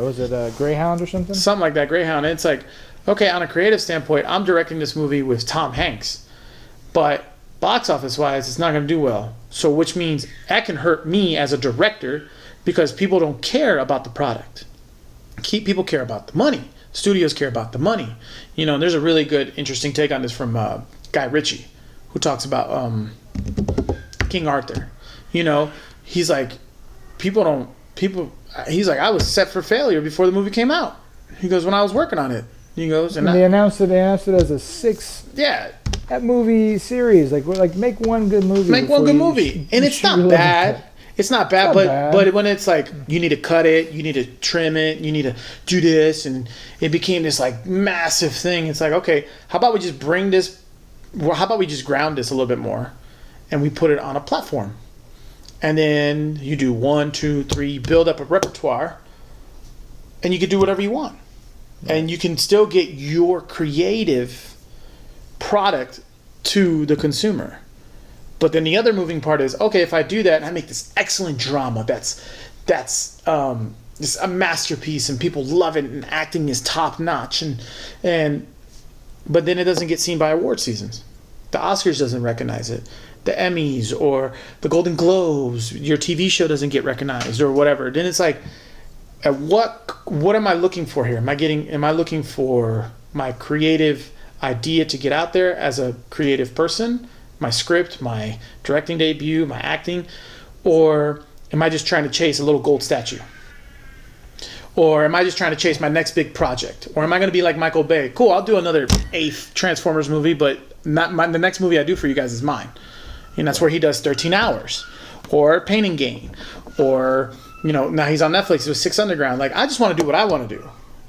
Was it Greyhound or something? Something like that, Greyhound. And it's like, okay, on a creative standpoint, I'm directing this movie with Tom Hanks, but box office wise, it's not going to do well. So, which means that can hurt me as a director, because people don't care about the product. People care about the money. Studios care about the money. There's a really good, interesting take on this from Guy Ritchie, who talks about King Arthur. He's like, he's like, I was set for failure before the movie came out. He goes, when I was working on it. He goes, and they announced it as a 6 movie series. Like make one good movie. Make one good movie. And it's not bad. It's not bad, but when it's like, you need to cut it, you need to trim it, you need to do this, and it became this like massive thing. It's like, okay, how about we just ground this a little bit more, and we put it on a platform. and then you do 1, 2, 3, build up a repertoire, and you can do whatever you want. And you can still get your creative product to the consumer. But then the other moving part is, okay, if I do that and I make this excellent drama that's just a masterpiece and people love it and acting is top notch, but then it doesn't get seen by award seasons. The Oscars doesn't recognize it. The Emmys or the Golden Globes, your TV show doesn't get recognized or whatever. Then it's like, what am I looking for here? Am I looking for my creative idea to get out there as a creative person, my script, my directing debut, my acting, or am I just trying to chase a little gold statue? Or am I just trying to chase my next big project? Or am I going to be like Michael Bay? Cool, I'll do another 8th Transformers movie, but the next movie I do for you guys is mine. And that's where he does 13 Hours. Or Pain and Gain. Or, now he's on Netflix with Six Underground. Like, I just want to do what I want to do.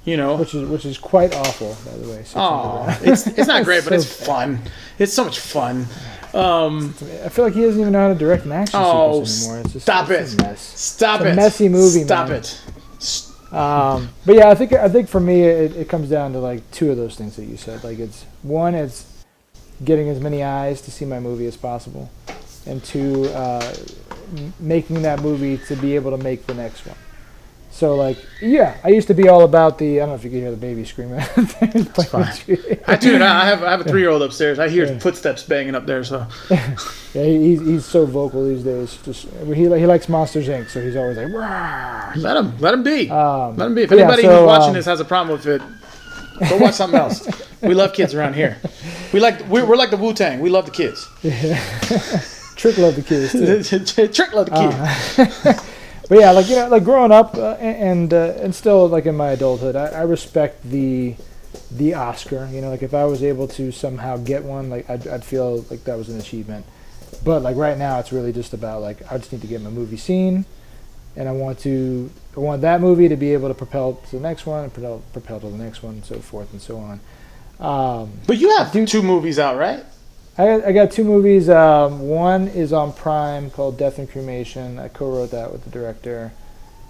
Which is quite awful, by the way. Oh, it's not great, but it's fun. It's so much fun. I feel like he doesn't even know how to direct an action sequence anymore. It's just, stop it's it! A mess. Stop it's it! A messy movie. Stop man. it! But yeah, I think for me it comes down to like two of those things that you said. Like it's getting as many eyes to see my movie as possible, and two, making that movie to be able to make the next one. So like, yeah, I used to be all about I don't know if you can hear the baby screaming. It's fine. I do. I have a 3-year-old upstairs. I hear footsteps banging up there. So yeah, he's so vocal these days. Just he likes Monsters Inc. So he's always like, "Rawr." Let him be. Let him be. If anybody who's watching this has a problem with it, go watch something else. We love kids around here. We're like the Wu-Tang. We love the kids. Yeah. Trick love the kids too. Trick love the kids. But yeah, like growing up and still like in my adulthood, I respect the Oscar. Like if I was able to somehow get one, like I'd feel like that was an achievement. But like right now, it's really just about like I just need to get my movie seen, and I want that movie to be able to propel to the next one, and propel to the next one, and so forth and so on. But you have 2 movies out, right? I got 2 movies. One is on Prime called Death and Cremation. I co-wrote that with the director.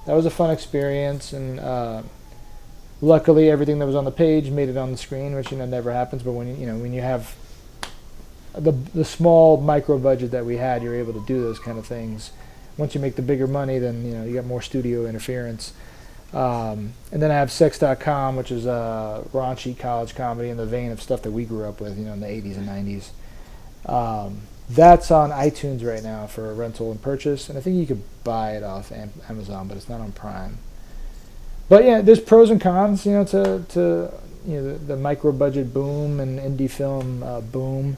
That was a fun experience, and luckily everything that was on the page made it on the screen, which never happens. But when you have the small micro budget that we had, you're able to do those kind of things. Once you make the bigger money, then you got more studio interference. And then I have Sex.com, which is a raunchy college comedy in the vein of stuff that we grew up with, in the 80s and 90s. That's on iTunes right now for rental and purchase, and I think you could buy it off Amazon, but it's not on Prime. But yeah, there's pros and cons, to the micro budget boom and indie film boom,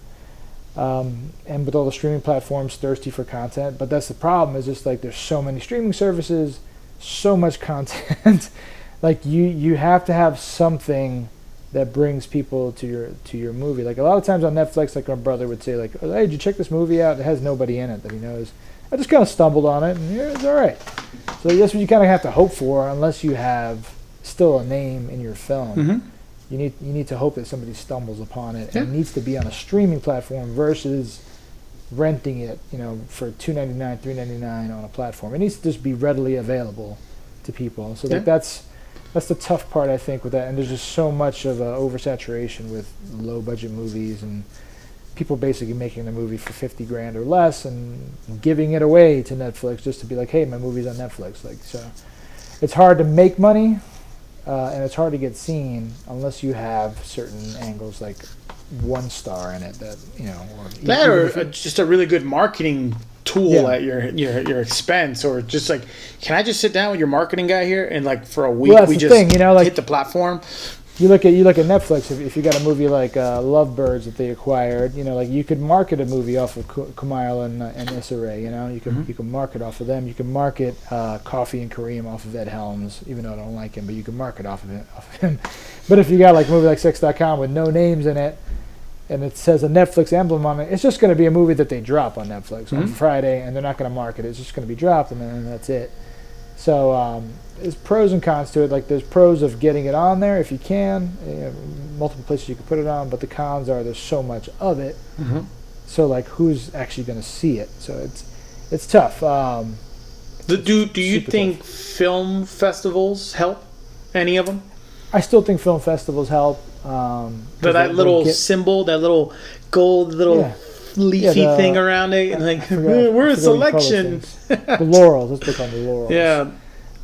and with all the streaming platforms thirsty for content. But that's the problem. Is just like there's so many streaming services, so much content. Like you have to have something that brings people to your movie. Like a lot of times on Netflix, like our brother would say, like, "Oh, hey, did you check this movie out? It has nobody in it that he knows." I just kind of stumbled on it, and it's all right. So that's what you kind of have to hope for, unless you have still a name in your film. Mm-hmm. You need to hope that somebody stumbles upon it, and it needs to be on a streaming platform versus renting it, for $2.99, $3.99 on a platform. It needs to just be readily available to people. So that's the tough part, I think, with that. And there's just so much of oversaturation with low budget movies and people basically making a movie for $50,000 or less and giving it away to Netflix just to be like, hey, my movie's on Netflix. Like, so it's hard to make money, and it's hard to get seen unless you have certain angles, like one star in it or just a really good marketing tool at your expense, or just like, can I just sit down with your marketing guy here and like for a week we just hit the platform? You look at Netflix. If you got a movie like Lovebirds that they acquired, like you could market a movie off of Kumail and Issa Rae. You can market off of them. You can market Coffee and Kareem off of Ed Helms, even though I don't like him, but you can market off of him. But if you got like a movie like Sex.com with no names in it, and it says a Netflix emblem on it, it's just going to be a movie that they drop on Netflix on Friday, and they're not going to market it. It's just going to be dropped, and then that's it. So there's pros and cons to it. Like there's pros of getting it on there if you can, multiple places you can put it on, but the cons are there's so much of it. So like who's actually going to see it? So it's tough. Do you super think tough. film festivals help? Any of them? I still think film festivals help. That little symbol, that little gold little Yeah. leafy Yeah, thing around it, and like we're a I forgot what you call those selection. things. The laurels. Let's look on the laurels. Yeah,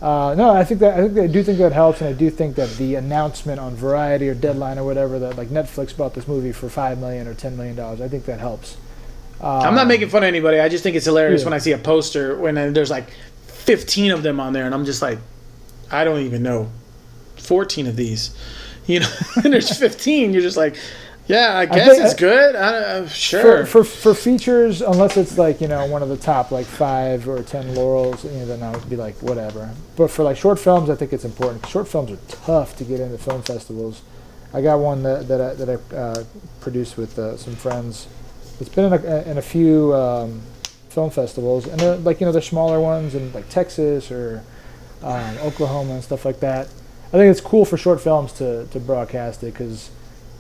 No, I do think that helps, and I do think that the announcement on Variety or Deadline or whatever that like Netflix bought this movie for $5 million or $10 million, I think that helps. I'm not making fun of anybody. I just think it's hilarious Yeah. when I see a poster when there's like 15 of them on there, and I'm just like, I don't even know 14 of these, you know. And there's 15. You're just like, yeah, I guess it's good. Sure. For features, unless it's like one of the top like 5 or 10 laurels, then I would be like whatever. But for like short films, I think it's important. Short films are tough to get into film festivals. I got one that I produced with some friends. It's been in a few film festivals, and they're smaller ones in like Texas or Oklahoma and stuff like that. I think it's cool for short films to broadcast it because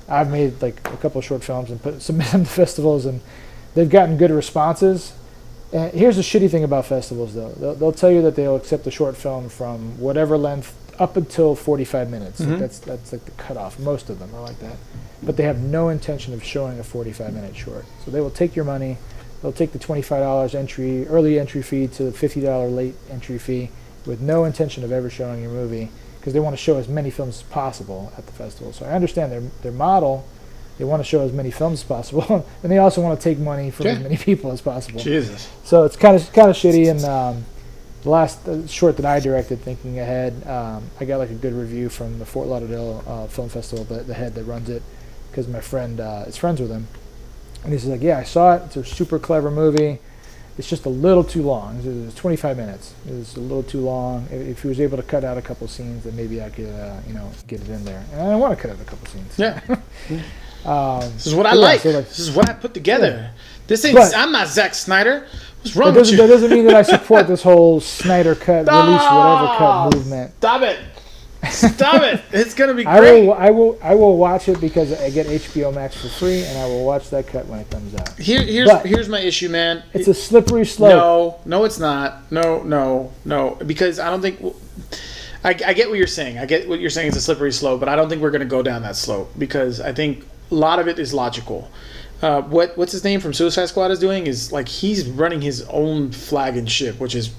I've made like a couple of short films and submitted them to festivals, and they've gotten good responses. And here's the shitty thing about festivals, though. They'll tell you that they'll accept a short film from whatever length up until 45 minutes. Mm-hmm. That's like the cutoff. Most of them are like that. But they have no intention of showing a 45-minute short. So they will take your money. They'll take the $25 early entry fee to the $50 late entry fee with no intention of ever showing your movie because they want to show as many films as possible at the festival. So I understand their model. They want to show as many films as possible, and they also want to take money from as many people as possible. Jesus. So it's kind of shitty. And the last short that I directed, Thinking Ahead, I got like a good review from the Fort Lauderdale Film Festival, the head that runs it, because my friend is friends with him, and he's like, "Yeah, I saw it. It's a super clever movie. It's just a little too long. It was 25 minutes. It was a little too long. If he was able to cut out a couple scenes, then maybe I could, get it in there. And I want to cut out a couple scenes. Yeah. This is what I like. This is what I put together. Yeah. This ain't. I'm not Zack Snyder. What's wrong with you? That doesn't mean that I support this whole Snyder cut, release whatever cut movement. Stop it. Stop it. It's gonna be great. I will watch it because I get HBO Max for free, and I will watch that cut when it comes out. Here's my issue, man. It's a slippery slope. No, it's not. No. Because I don't think. I get what you're saying. I get what you're saying. It's a slippery slope, but I don't think we're gonna go down that slope because I think a lot of it is logical. What's his name from Suicide Squad is doing is like he's running his own flag and ship, which is.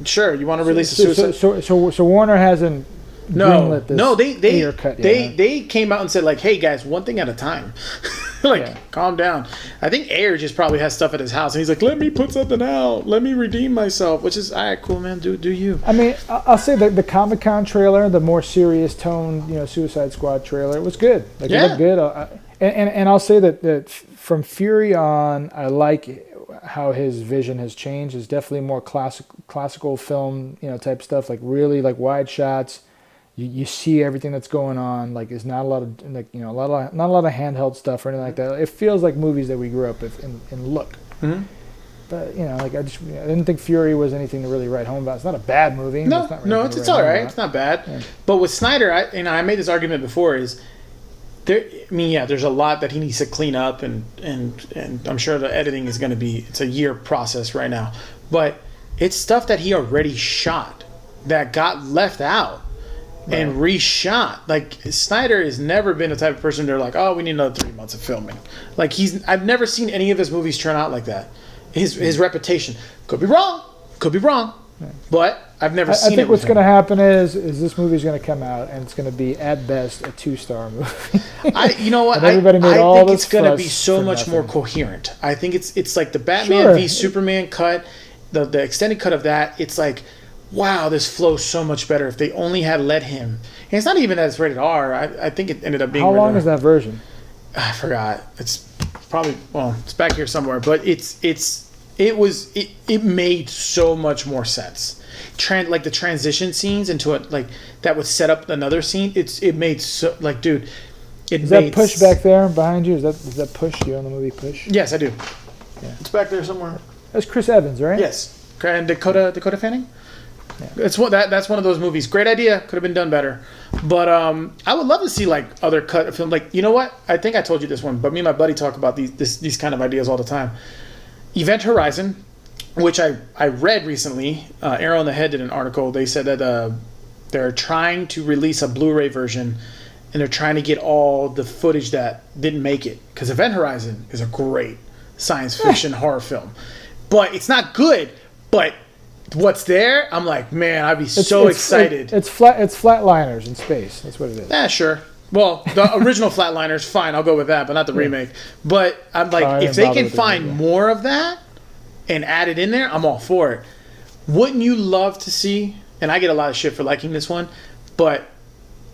Sure, you want to release a Suicide? So Warner hasn't greenlit this. No, cut yet, they came out and said like, "Hey guys, one thing at a time." Calm down. I think Ayer just probably has stuff at his house, and he's like, "Let me put something out. Let me redeem myself," which is all right, cool, man. Do you? I mean, I'll say that the Comic-Con trailer, the more serious toned, Suicide Squad trailer, it was good. Like it looked good. And I'll say that from Fury on, I like how his vision has changed. It's definitely more classical film, type stuff, like really like wide shots. You see everything that's going on. Like it's not a lot of not a lot of handheld stuff or anything like that. It feels like movies that we grew up with in look. Mm-hmm. But I didn't think Fury was anything to really write home about. It's not a bad movie. No, it's all right. About. It's not bad. Yeah. But with Snyder, I made this argument before is. There's a lot that he needs to clean up, and I'm sure the editing is going to be. It's a year process right now, but it's stuff that he already shot that got left out and reshot. Like Snyder has never been the type of person they're like, oh, we need another 3 months of filming. Like I've never seen any of his movies turn out like that. His reputation could be wrong, but I've never seen it. I think what's going to happen is this movie's going to come out and it's going to be at best a 2-star movie. You know what? I think it's going to be so much more coherent. I think it's like the Batman v Superman cut, the extended cut of that. It's like, wow, this flows so much better if they only had let him. And it's not even that it's rated R. I think it ended up being. How long is that version? I forgot. It's probably it's back here somewhere, but it made so much more sense. Like the transition scenes into it, like that would set up another scene. It made so like, dude. Is that Push back there behind you? Is that Push? You own the movie Push? Yes, I do. Yeah. It's back there somewhere. That's Chris Evans, right? Yes. And Dakota Fanning. Yeah. That's one of those movies. Great idea. Could have been done better. But I would love to see like other cut film. Like, you know what? I think I told you this one, but me and my buddy talk about these kind of ideas all the time. Event Horizon which I read recently. Arrow in the Head did an article. They said that they're trying to release a Blu-ray version, and they're trying to get all the footage that didn't make it. Because Event Horizon is a great science fiction horror film. But it's not good. But what's there, I'm like, man, I'd be so excited. It's flatliners in space. That's what it is. Yeah, sure. Well, the original Flatliners, fine, I'll go with that, but not the remake. But I'm like, if they can find more of that and add it in there, I'm all for it. Wouldn't you love to see, and I get a lot of shit for liking this one, but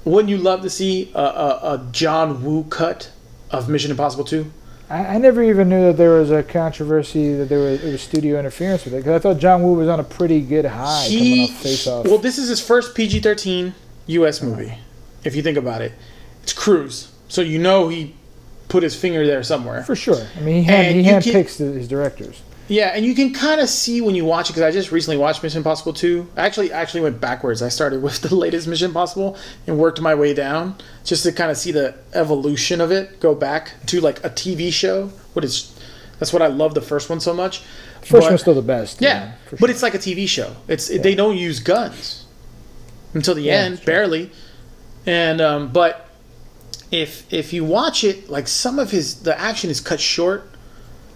wouldn't you love to see a John Woo cut of Mission Impossible 2? I never even knew that there was a controversy that it was studio interference with it, because I thought John Woo was on a pretty good high coming off Face Off. Well, this is his first PG-13 U.S. movie, if you think about it. It's Cruise, so you know he put his finger there somewhere. For sure. I mean, he handpicks his directors. Yeah, and you can kind of see when you watch it, because I just recently watched Mission Impossible 2. I actually went backwards. I started with the latest Mission Impossible and worked my way down just to kind of see the evolution of it, go back to like a TV show. That's what I love the first one so much. The first one's still the best. Yeah, sure. But it's like a TV show. They don't use guns until the end, barely. And but if you watch it, like some of the action is cut short.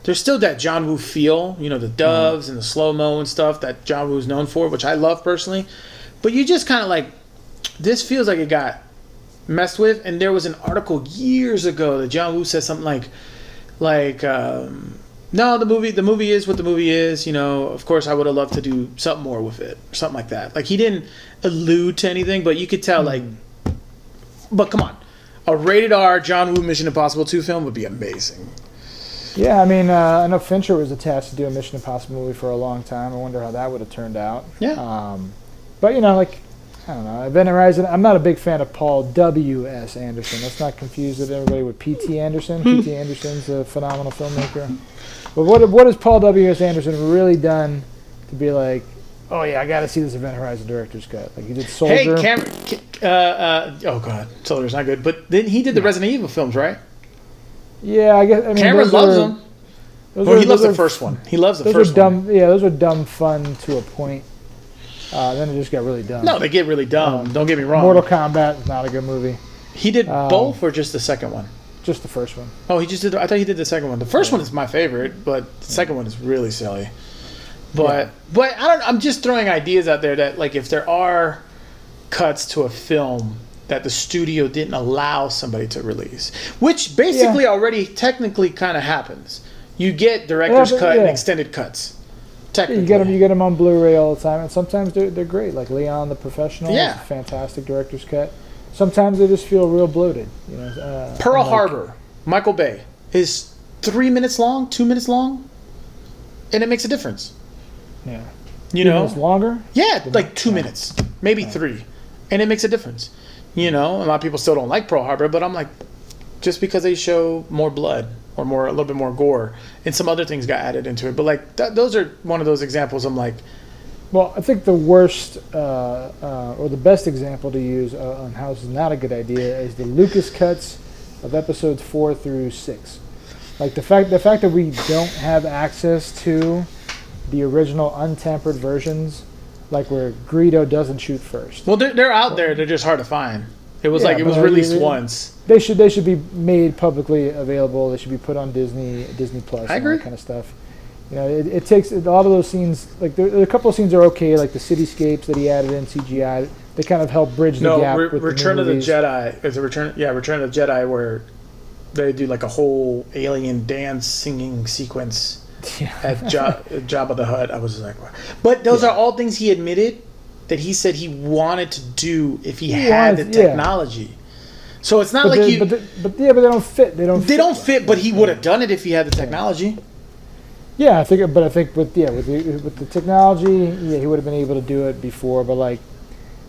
There's still that John Woo feel, the doves and the slow-mo and stuff that John Woo is known for, which I love personally. But you just kind of like, this feels like it got messed with. And there was an article years ago that John Woo said something no, the movie is what the movie is. Of course I would have loved to do something more with it, or something like that. Like he didn't allude to anything, but you could tell but come on, a rated R John Woo Mission Impossible 2 film would be amazing. Yeah, I mean, I know Fincher was attached to do a Mission Impossible movie for a long time. I wonder how that would have turned out. Yeah. But, I don't know. Event Horizon, I'm not a big fan of Paul W.S. Anderson. Let's not confuse everybody with P.T. Anderson. P.T. Anderson's a phenomenal filmmaker. But what has Paul W.S. Anderson really done to be like, oh, yeah, I got to see this Event Horizon director's cut? Like, he did Soldier. Hey, oh, God. Soldier's not good. But then he did the Resident Evil films, right? Yeah, I guess. I mean, Cameron loves them. He loves the first one. He loves the first one. Yeah, those are dumb fun to a point. Then it just got really dumb. No, they get really dumb. Don't get me wrong. Mortal Kombat is not a good movie. He did both or just the second one? Just the first one. Oh, he just did. I thought he did the second one. The first one is my favorite, but the second one is really silly. But I don't. I'm just throwing ideas out there that like if there are cuts to a film that the studio didn't allow somebody to release, which basically already technically kind of happens. You get director's cut and extended cuts. Technically. You get them on Blu-ray all the time, and sometimes they're great. Like Leon the Professional, is a fantastic director's cut. Sometimes they just feel real bloated. Pearl Harbor, Michael Bay, is 3 minutes long, 2 minutes long, and it makes a difference. Yeah. 2 minutes longer? Yeah, like 2 minutes, maybe 3, and it makes a difference. A lot of people still don't like Pearl Harbor, but I'm like, just because they show more blood or a little bit more gore, and some other things got added into it. But like those are one of those examples. I'm like, well, I think the worst or the best example to use on how this is not a good idea is the Lucas cuts of episodes 4 through 6. Like the fact that we don't have access to the original untampered versions. Like where Greedo doesn't shoot first. Well, they're out there. They're just hard to find. It was it was released once. They should be made publicly available. They should be put on Disney Plus. I agree. All that kind of stuff. It takes a lot of those scenes. Like there a couple of scenes are okay. Like the cityscapes that he added in CGI. They kind of help bridge the gap. With Return the of the Jedi is a Return. Yeah, Return of the Jedi where they do like a whole alien dance singing sequence. At Jabba the Hutt. I was just like, wow. But those are all things he admitted that he said he wanted to do if he had the technology. So it's not but they don't fit. They don't fit. But he would have done it if he had the technology. Yeah, I think with the technology, he would have been able to do it before. But like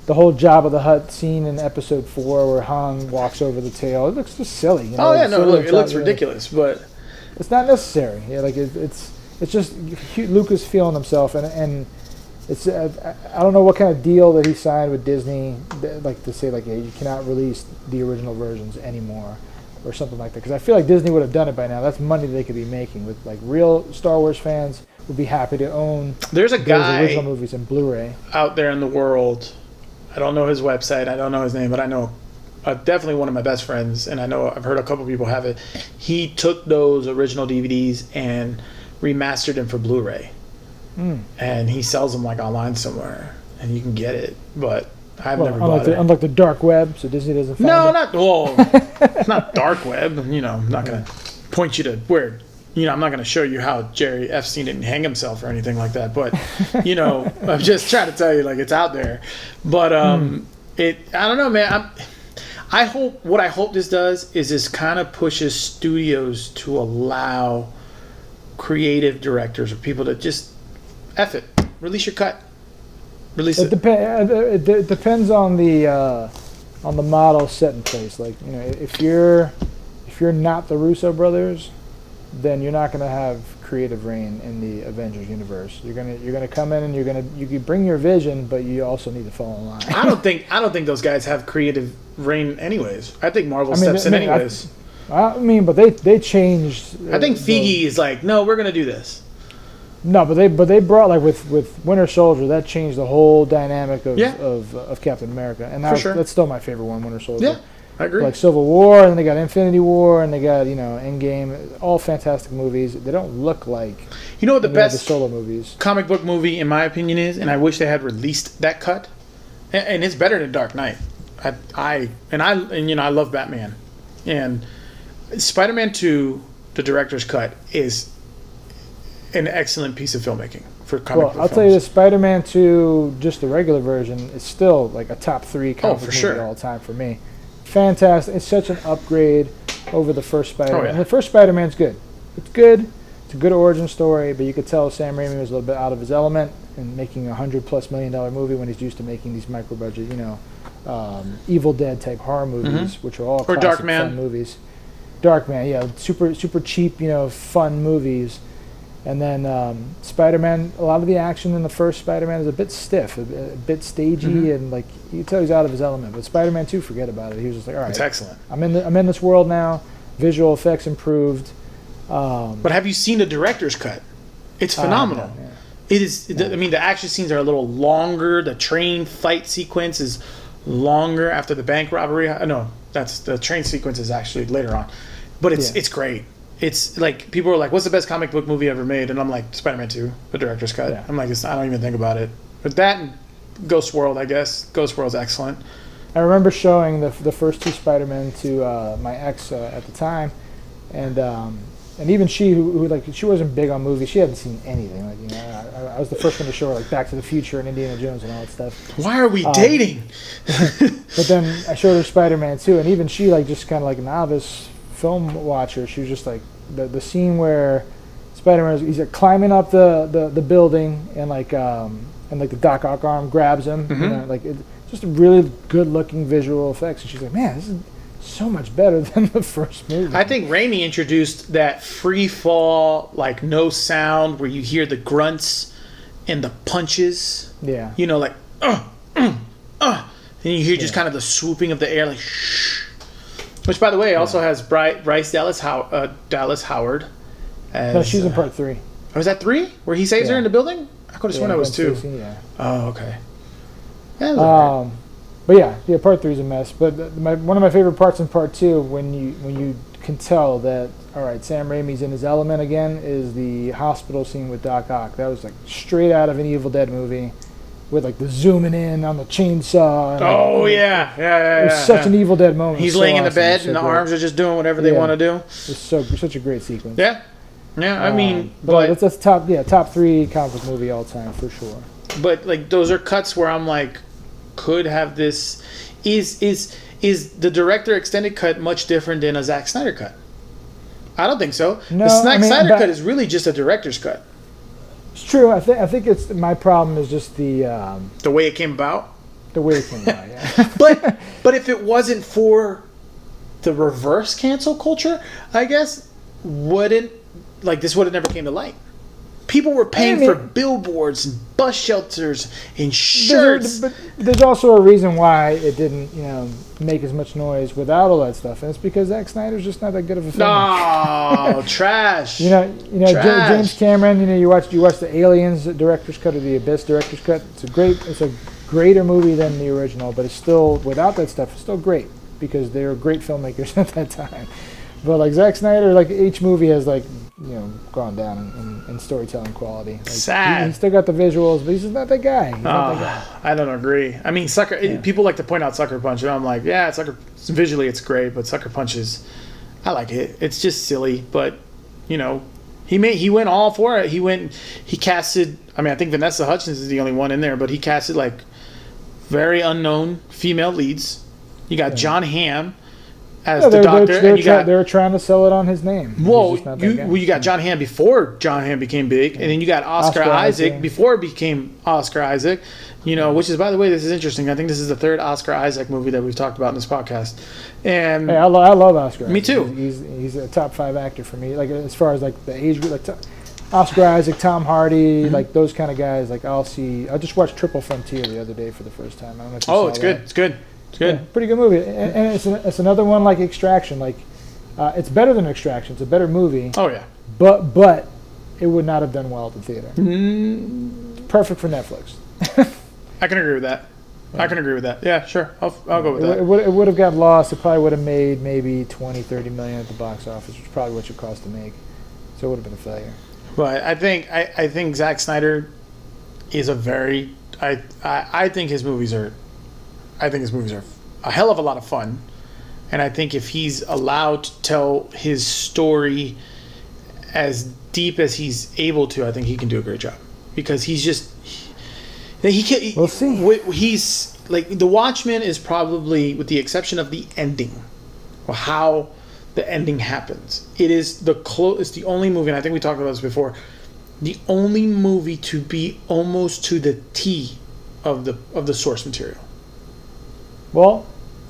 the whole Jabba the Hutt scene in episode 4 where Han walks over the tail, it looks just silly. Oh yeah, no, it looks ridiculous, but. It's not necessary. Yeah, like it's just Lucas feeling himself, and it's I don't know what kind of deal that he signed with Disney, like to say like, hey, you cannot release the original versions anymore, or something like that. Because I feel like Disney would have done it by now. That's money they could be making with like real Star Wars fans would be happy to own There's a those guy original movies in Blu-ray. out there in the world. I don't know his website. I don't know his name, but I know definitely one of my best friends, and I know I've heard a couple people have it. He took those original DVDs and remastered them for Blu-ray, and he sells them like online somewhere, and you can get it. But I've never bought it. Unlike the dark web, so Disney doesn't find No, it. not well. It's not dark web. You know, I'm not gonna point you to where. You know, I'm not going to show you how Jerry Epstein didn't hang himself or anything like that. But, you know, I'm just trying to tell you, like, it's out there. But I don't know, man. I hope this does is this kind of pushes studios to allow creative directors or people to just F it, release your cut, release it. It depends on the model set in place. Like, you know, if you're not the Russo brothers, then you're not going to have creative reign in the Avengers universe. You're gonna come in and you can bring your vision, but you also need to fall in line. I don't think those guys have creative reign anyways. I think Marvel steps in anyways. But they changed. I think Feige is like, no, we're gonna do this. No, but they brought, like, with Winter Soldier, that changed the whole dynamic of Captain America, and that's still my favorite one, Winter Soldier. Yeah, I agree. Like Civil War, and then they got Infinity War, and they got, you know, Endgame. All fantastic movies. They don't look like, you know what the best the solo movies comic book movie in my opinion is, and I wish they had released that cut. And it's better than Dark Knight. I love Batman, and Spider-Man 2, the director's cut, is an excellent piece of filmmaking for comic book I'll films. tell you this, Spider-Man 2, just the regular version, is still like a top 3 comic book movie all the time for me. Fantastic. It's such an upgrade over the first Spider-Man. Oh, yeah. And the first Spider-Man's good. It's good. It's a good origin story, but you could tell Sam Raimi was a little bit out of his element in making a $100+ million movie when he's used to making these micro-budget, you know, Evil Dead type horror movies, which are all classic fun movies. Darkman, yeah, super cheap, you know, fun movies. And then Spider-Man, a lot of the action in the first Spider-Man is a bit stiff, a bit stagey, and like you can tell he's out of his element. But Spider-Man 2, forget about it. He was just like, all right, it's excellent. I'm in this world now. Visual effects improved. But have you seen the director's cut? It's phenomenal. Yeah. It is. I mean, the action scenes are a little longer. The train fight sequence is longer after the bank robbery. No, that's the train sequence is actually later on, but it's great. It's like people are like, "What's the best comic book movie ever made?" And I'm like, "Spider-Man 2, the director's cut." Yeah. I'm like, I don't even think about it. But that and Ghost World, I guess. Ghost World's excellent. I remember showing the first 2 Spider-Men to my ex at the time, and even she who like she wasn't big on movies. She hadn't seen anything. Like, you know, I was the first one to show her like Back to the Future and Indiana Jones and all that stuff. Why are we dating? But then I showed her Spider-Man 2, and even she, like, just kind of like a novice film watcher, she was just like the scene where Spider-Man he's like climbing up the building, and like the Doc Ock arm grabs him. You know, like just a really good looking visual effects, and she's like, man, this is so much better than the first movie. I think Raimi introduced that free fall, like no sound, where you hear the grunts and the punches. Yeah. You know, like and you hear just kind of the swooping of the air, like shh. Which, by the way, also has Bryce Dallas Howard. No, she's in part 3. Oh, is that 3? Where he saves her in the building? I could have sworn that was 2. Yeah. Oh, okay. Yeah, but yeah, part 3 is a mess. But one of my favorite parts in part 2, when you can tell that, all right, Sam Raimi's in his element again, is the hospital scene with Doc Ock. That was like straight out of an Evil Dead movie, with like the zooming in on the chainsaw. And, yeah. It was such an Evil Dead moment. He's laying in the bed, and the arms are just doing whatever they want to do. It's such a great sequence. Yeah. I mean, but that's top 3 comic book movie all time for sure. But like those are cuts where I'm like, could have this. Is the director extended cut much different than a Zack Snyder cut? I don't think so. No, the Snyder cut is really just a director's cut. It's true. I think it's my problem is just the way it came about. The way it came about, yeah. but if it wasn't for the reverse cancel culture, I guess this would have never came to light. People were paying for billboards and bus shelters and shirts. But there's also a reason why it didn't, make as much noise without all that stuff, and it's because Zack Snyder's just not that good of a filmmaker. No, trash. Trash. James Cameron. You watch the Aliens director's cut or the Abyss director's cut. It's a greater movie than the original, but it's still, without that stuff, it's still great because they were great filmmakers at that time. But like Zack Snyder, like each movie has gone down in storytelling quality. Like, sad. He still got the visuals, but he's just not that guy. I don't agree. I mean, people like to point out Sucker Punch, and I'm like, yeah, visually it's great, but Sucker Punch I like it. It's just silly, but he went all for it. He casted. I mean, I think Vanessa Hudgens is the only one in there, but he casted like very unknown female leads. You got John Hamm as the doctor, and they were trying to sell it on his name. Well, you got John Hamm before John Hamm became big, and then you got Oscar Isaac before it became Oscar Isaac. Which is, by the way, this is interesting. I think this is the third Oscar Isaac movie that we've talked about in this podcast. And hey, I love Oscar. Me too. He's a top 5 actor for me. Like as far as like the age group, like Oscar Isaac, Tom Hardy, like those kind of guys. Like I just watched Triple Frontier the other day for the first time. I don't know if you saw it's good. that. It's good. It's good. Yeah, pretty good movie, and it's another one like Extraction. Like it's better than Extraction. It's a better movie. Oh yeah. But it would not have done well at the theater. It's perfect for Netflix. I can agree with that. Yeah. I can agree with that. Yeah, sure. I'll go with that. It would have got lost. It probably would have made maybe 20, 30 million at the box office, which is probably what it cost to make. So it would have been a failure. But I think Zack Snyder is a very I think his movies are a hell of a lot of fun. And I think if he's allowed to tell his story as deep as he's able to, I think he can do a great job. Because he's just we'll see. He's like The Watchmen is probably, with the exception of the ending, or how the ending happens. It's the only movie, and I think we talked about this before, the only movie to be almost to the T of the source material. Well,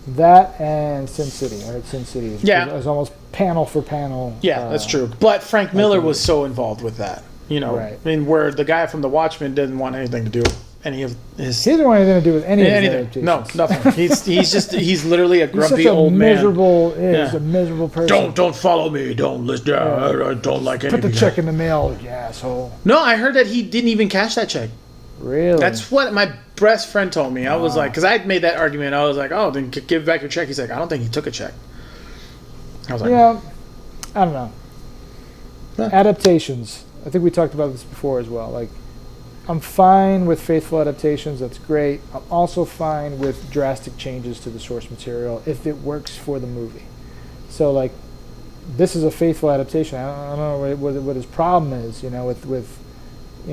that and Sin City. I heard Sin City is almost panel for panel. Yeah, that's true. But Frank Miller was so involved with that. Right. I mean, where the guy from The Watchmen didn't want anything to do with any of his... He doesn't want anything to do with anything. No, nothing. He's literally a grumpy old man. He's a miserable person. Don't follow me. Don't listen. I don't like anything. Put the check in the mail, you asshole. No, I heard that he didn't even cash that check. Really? That's what my best friend told me. I was like, because I had made that argument. I was like, oh, then give back your check. He's like, I don't think he took a check. I was like, I don't know. Adaptations. I think we talked about this before as well. Like, I'm fine with faithful adaptations. That's great. I'm also fine with drastic changes to the source material if it works for the movie. So, like, this is a faithful adaptation. I don't know what his problem is, with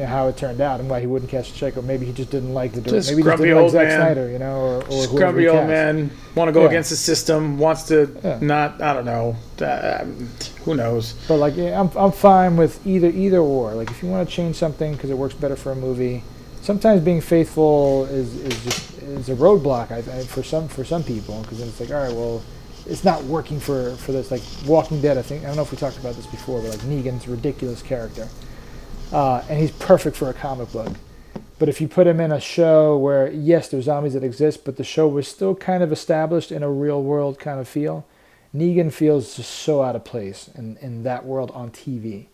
how it turned out and why he wouldn't cash a check, or maybe he just didn't like the director. Maybe he just didn't like Zack Snyder, or grumpy old man, want to go against the system, wants to not. I don't know. Who knows? But like, I'm fine with either or. Like, if you want to change something because it works better for a movie, sometimes being faithful is a roadblock. For some people, because then it's like, all right, well, it's not working for this. Like Walking Dead, I don't know if we talked about this before, but like Negan's a ridiculous character. And he's perfect for a comic book. But if you put him in a show where, yes, there's zombies that exist, but the show was still kind of established in a real-world kind of feel, Negan feels just so out of place in that world on TV.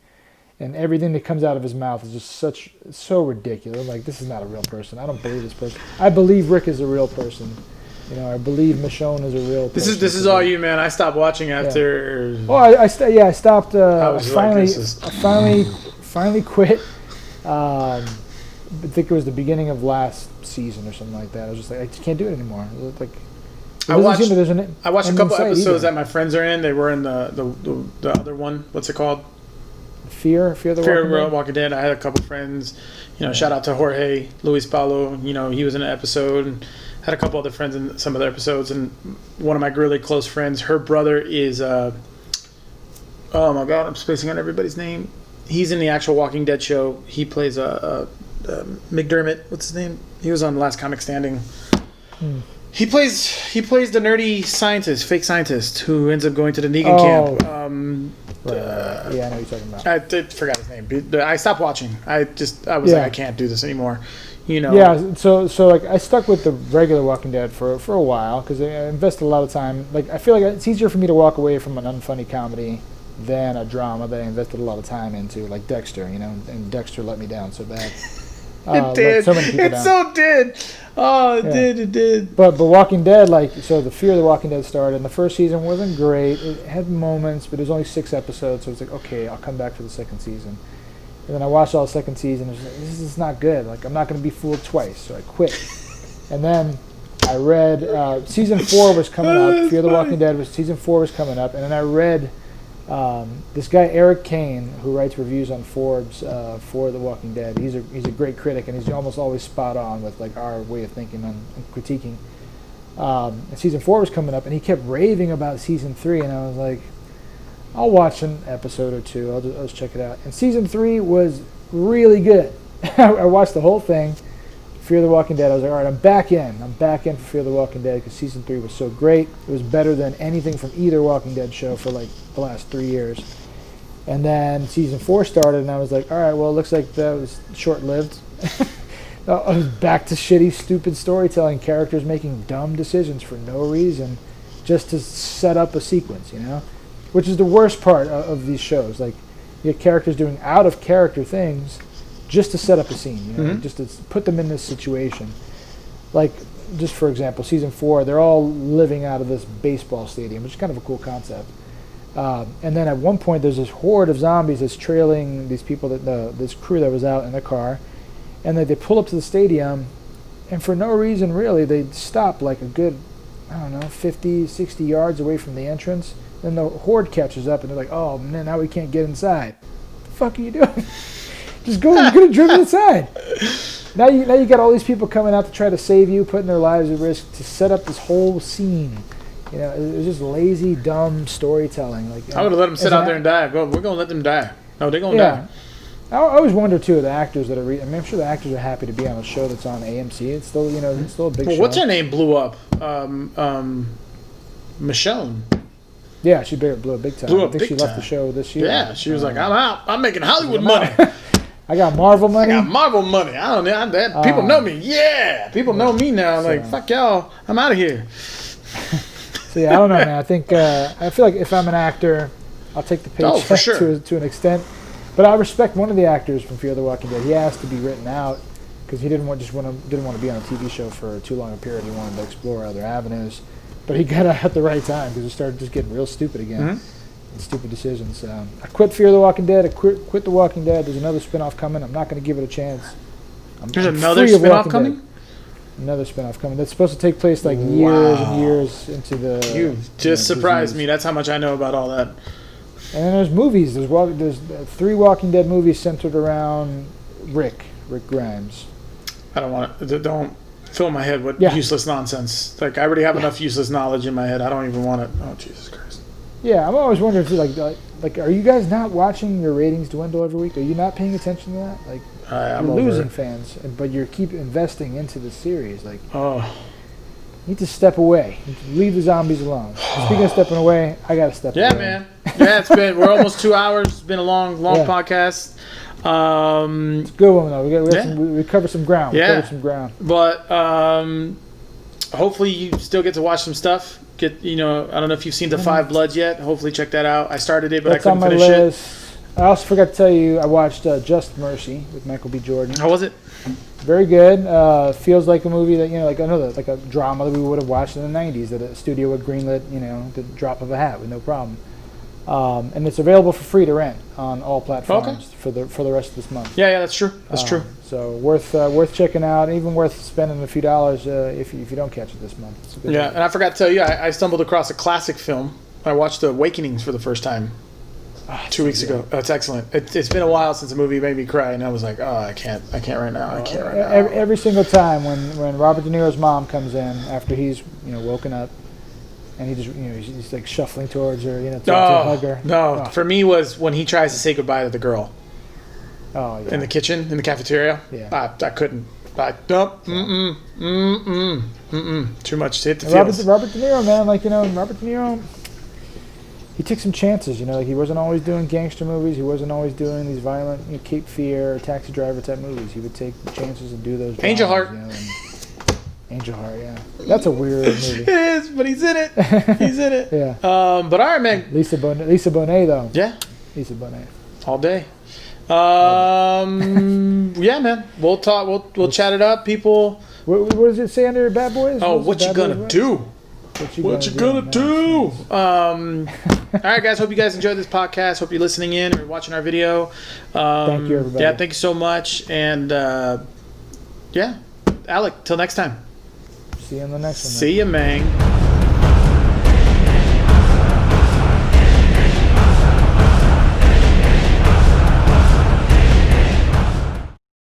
And everything that comes out of his mouth is just so ridiculous. I'm like, this is not a real person. I don't believe this person. I believe Rick is a real person. I believe Michonne is a real person. This is all you, man. I stopped watching after... Yeah. Well, I stopped... I finally quit. I think it was the beginning of last season or something like that. I was just like, I just can't do it anymore. I watched a couple episodes that my friends are in. They were in the other one. What's it called? Fear the Walking Dead. I had a couple friends. Shout out to Jorge Luis Paulo. He was in an episode. And had a couple other friends in some other episodes. And one of my really close friends, her brother is... oh my God, I'm spacing on everybody's name. He's in the actual Walking Dead show. He plays McDermott. What's his name? He was on Last Comic Standing. He plays the nerdy scientist, fake scientist, who ends up going to the Negan camp. Yeah, I know what you're talking about. I forgot his name. again. I stopped watching. I was like, I can't do this anymore. You know. Yeah. So like I stuck with the regular Walking Dead for a while because I invested a lot of time. Like I feel like it's easier for me to walk away from an unfunny comedy than a drama that I invested a lot of time into, like Dexter. You know, and Dexter let me down so bad. It did. So many people it down. so did. Oh, it did. But Walking Dead, like, so the Fear of the Walking Dead started, and the first season wasn't great. It had moments, but it was only 6 episodes, so it's like, okay, I'll come back for the second season. And then I watched all the second season, and I was like, this is not good. Like, I'm not going to be fooled twice, so I quit. And then I read, season 4 was coming up. Fear of the Walking Dead season 4 was coming up, and then I read this guy Eric Kane, who writes reviews on Forbes for The Walking Dead. He's a great critic, and he's almost always spot on with like our way of thinking and critiquing. And season 4 was coming up, and he kept raving about season 3, and I was like, I'll watch an episode or two. I'll just check it out. And season 3 was really good. I watched the whole thing. Fear of the Walking Dead. I was like, all right, I'm back in. I'm back in for Fear of the Walking Dead because season 3 was so great. It was better than anything from either Walking Dead show for like the last 3 years. And then season 4 started, and I was like, all right, well, it looks like that was short-lived. I was back to shitty, stupid storytelling, characters making dumb decisions for no reason just to set up a sequence, you know? Which is the worst part of these shows. Like, you get characters doing out-of-character things just to set up a scene, you know, just to put them in this situation. Like, just for example, season 4, they're all living out of this baseball stadium, which is kind of a cool concept. And then at one point, there's this horde of zombies that's trailing these people, this crew that was out in their car, and they pull up to the stadium, and for no reason really, they stop like a good, 50, 60 yards away from the entrance. Then the horde catches up, and they're like, oh man, now we can't get inside. What the fuck are you doing? Just go. You could have driven inside. Now you got all these people coming out to try to save you, putting their lives at risk to set up this whole scene. You know, it was just lazy, dumb storytelling. Like I would have let them sit out there and die. We're gonna let them die. No, they're gonna die. I always wonder too, the actors that are. I'm sure the actors are happy to be on a show that's on AMC. It's still, it's still a big show. What's her name blew up? Michonne. Yeah, she blew up big time. I think she left the show this year. Yeah, she was like, I'm out. I'm making Hollywood money. I got Marvel money. I got Marvel money. I don't know. People know me. Yeah, people know me now. Like, fuck y'all. I'm out of here. So yeah, I don't know, man. I think I feel like if I'm an actor, I'll take the paycheck for sure. to an extent. But I respect one of the actors from Fear the Walking Dead. He asked to be written out because he didn't want to be on a TV show for too long a period. He wanted to explore other avenues. But he got out at the right time because it started just getting real stupid again. Stupid decisions. I quit Fear the Walking Dead. I quit The Walking Dead. There's another spinoff coming. I'm not going to give it a chance. There's another spinoff coming? Another spinoff coming. That's supposed to take place like years and years into the... You just surprised me. That's how much I know about all that. And then there's movies. There's 3 Walking Dead movies centered around Rick Grimes. I don't want to... Don't fill my head with useless nonsense. Like, I already have enough useless knowledge in my head. I don't even want it. Oh, Jesus Christ. Yeah, I'm always wondering if like, are you guys not watching your ratings dwindle every week? Are you not paying attention to that? Like, you're losing fans, but you keep investing into the series. Like, you need to step away. You need to leave the zombies alone. Speaking of stepping away, I gotta step away. Yeah, man. Yeah, we're almost 2 hours. It's been a long podcast. It's a good one though. We covered some ground. Yeah. We covered some ground. But hopefully you still get to watch some stuff. I don't know if you've seen The Five Bloods yet. Hopefully check that out. I started it, but I couldn't finish it. I also forgot to tell you, I watched Just Mercy with Michael B. Jordan. How was it? Very good. Feels like a movie that, like a drama that we would have watched in the 90s that a studio would greenlit, the drop of a hat with no problem. And it's available for free to rent on all platforms for the rest of this month. Yeah, that's true. That's true. So worth checking out, even worth spending a few dollars if you don't catch it this month. It's a good movie. And I forgot to tell you, I stumbled across a classic film. I watched The Awakenings for the first time 2 weeks ago. It's excellent. It's been a while since a movie made me cry, and I was like, I can't right now. Every single time when Robert De Niro's mom comes in after he's woken up. And he just, he's like shuffling towards her, to hug her. No, for me was when he tries to say goodbye to the girl. Oh, yeah. In the kitchen, in the cafeteria. Yeah. I couldn't. Nope. Too much to hit the feels. Robert De Niro, man, Robert De Niro. he took some chances. You know, like he wasn't always doing gangster movies. He wasn't always doing these violent, Cape Fear, Taxi Driver type movies. He would take chances and do those. Angel dramas, Heart. Angel Heart, yeah. That's a weird movie. It is, but he's in it. He's in it. Yeah. But all right, man. Lisa Bonet, though. Yeah. Lisa Bonet. All day. Yeah, man. We'll talk. We'll chat it up, people. What does it say under Bad Boys? Oh, what you gonna do? What you gonna do? All right, guys. Hope you guys enjoyed this podcast. Hope you're listening in or watching our video. Thank you, everybody. Yeah, thank you so much. And yeah, Alec. Till next time. See you in the next one. See you, man.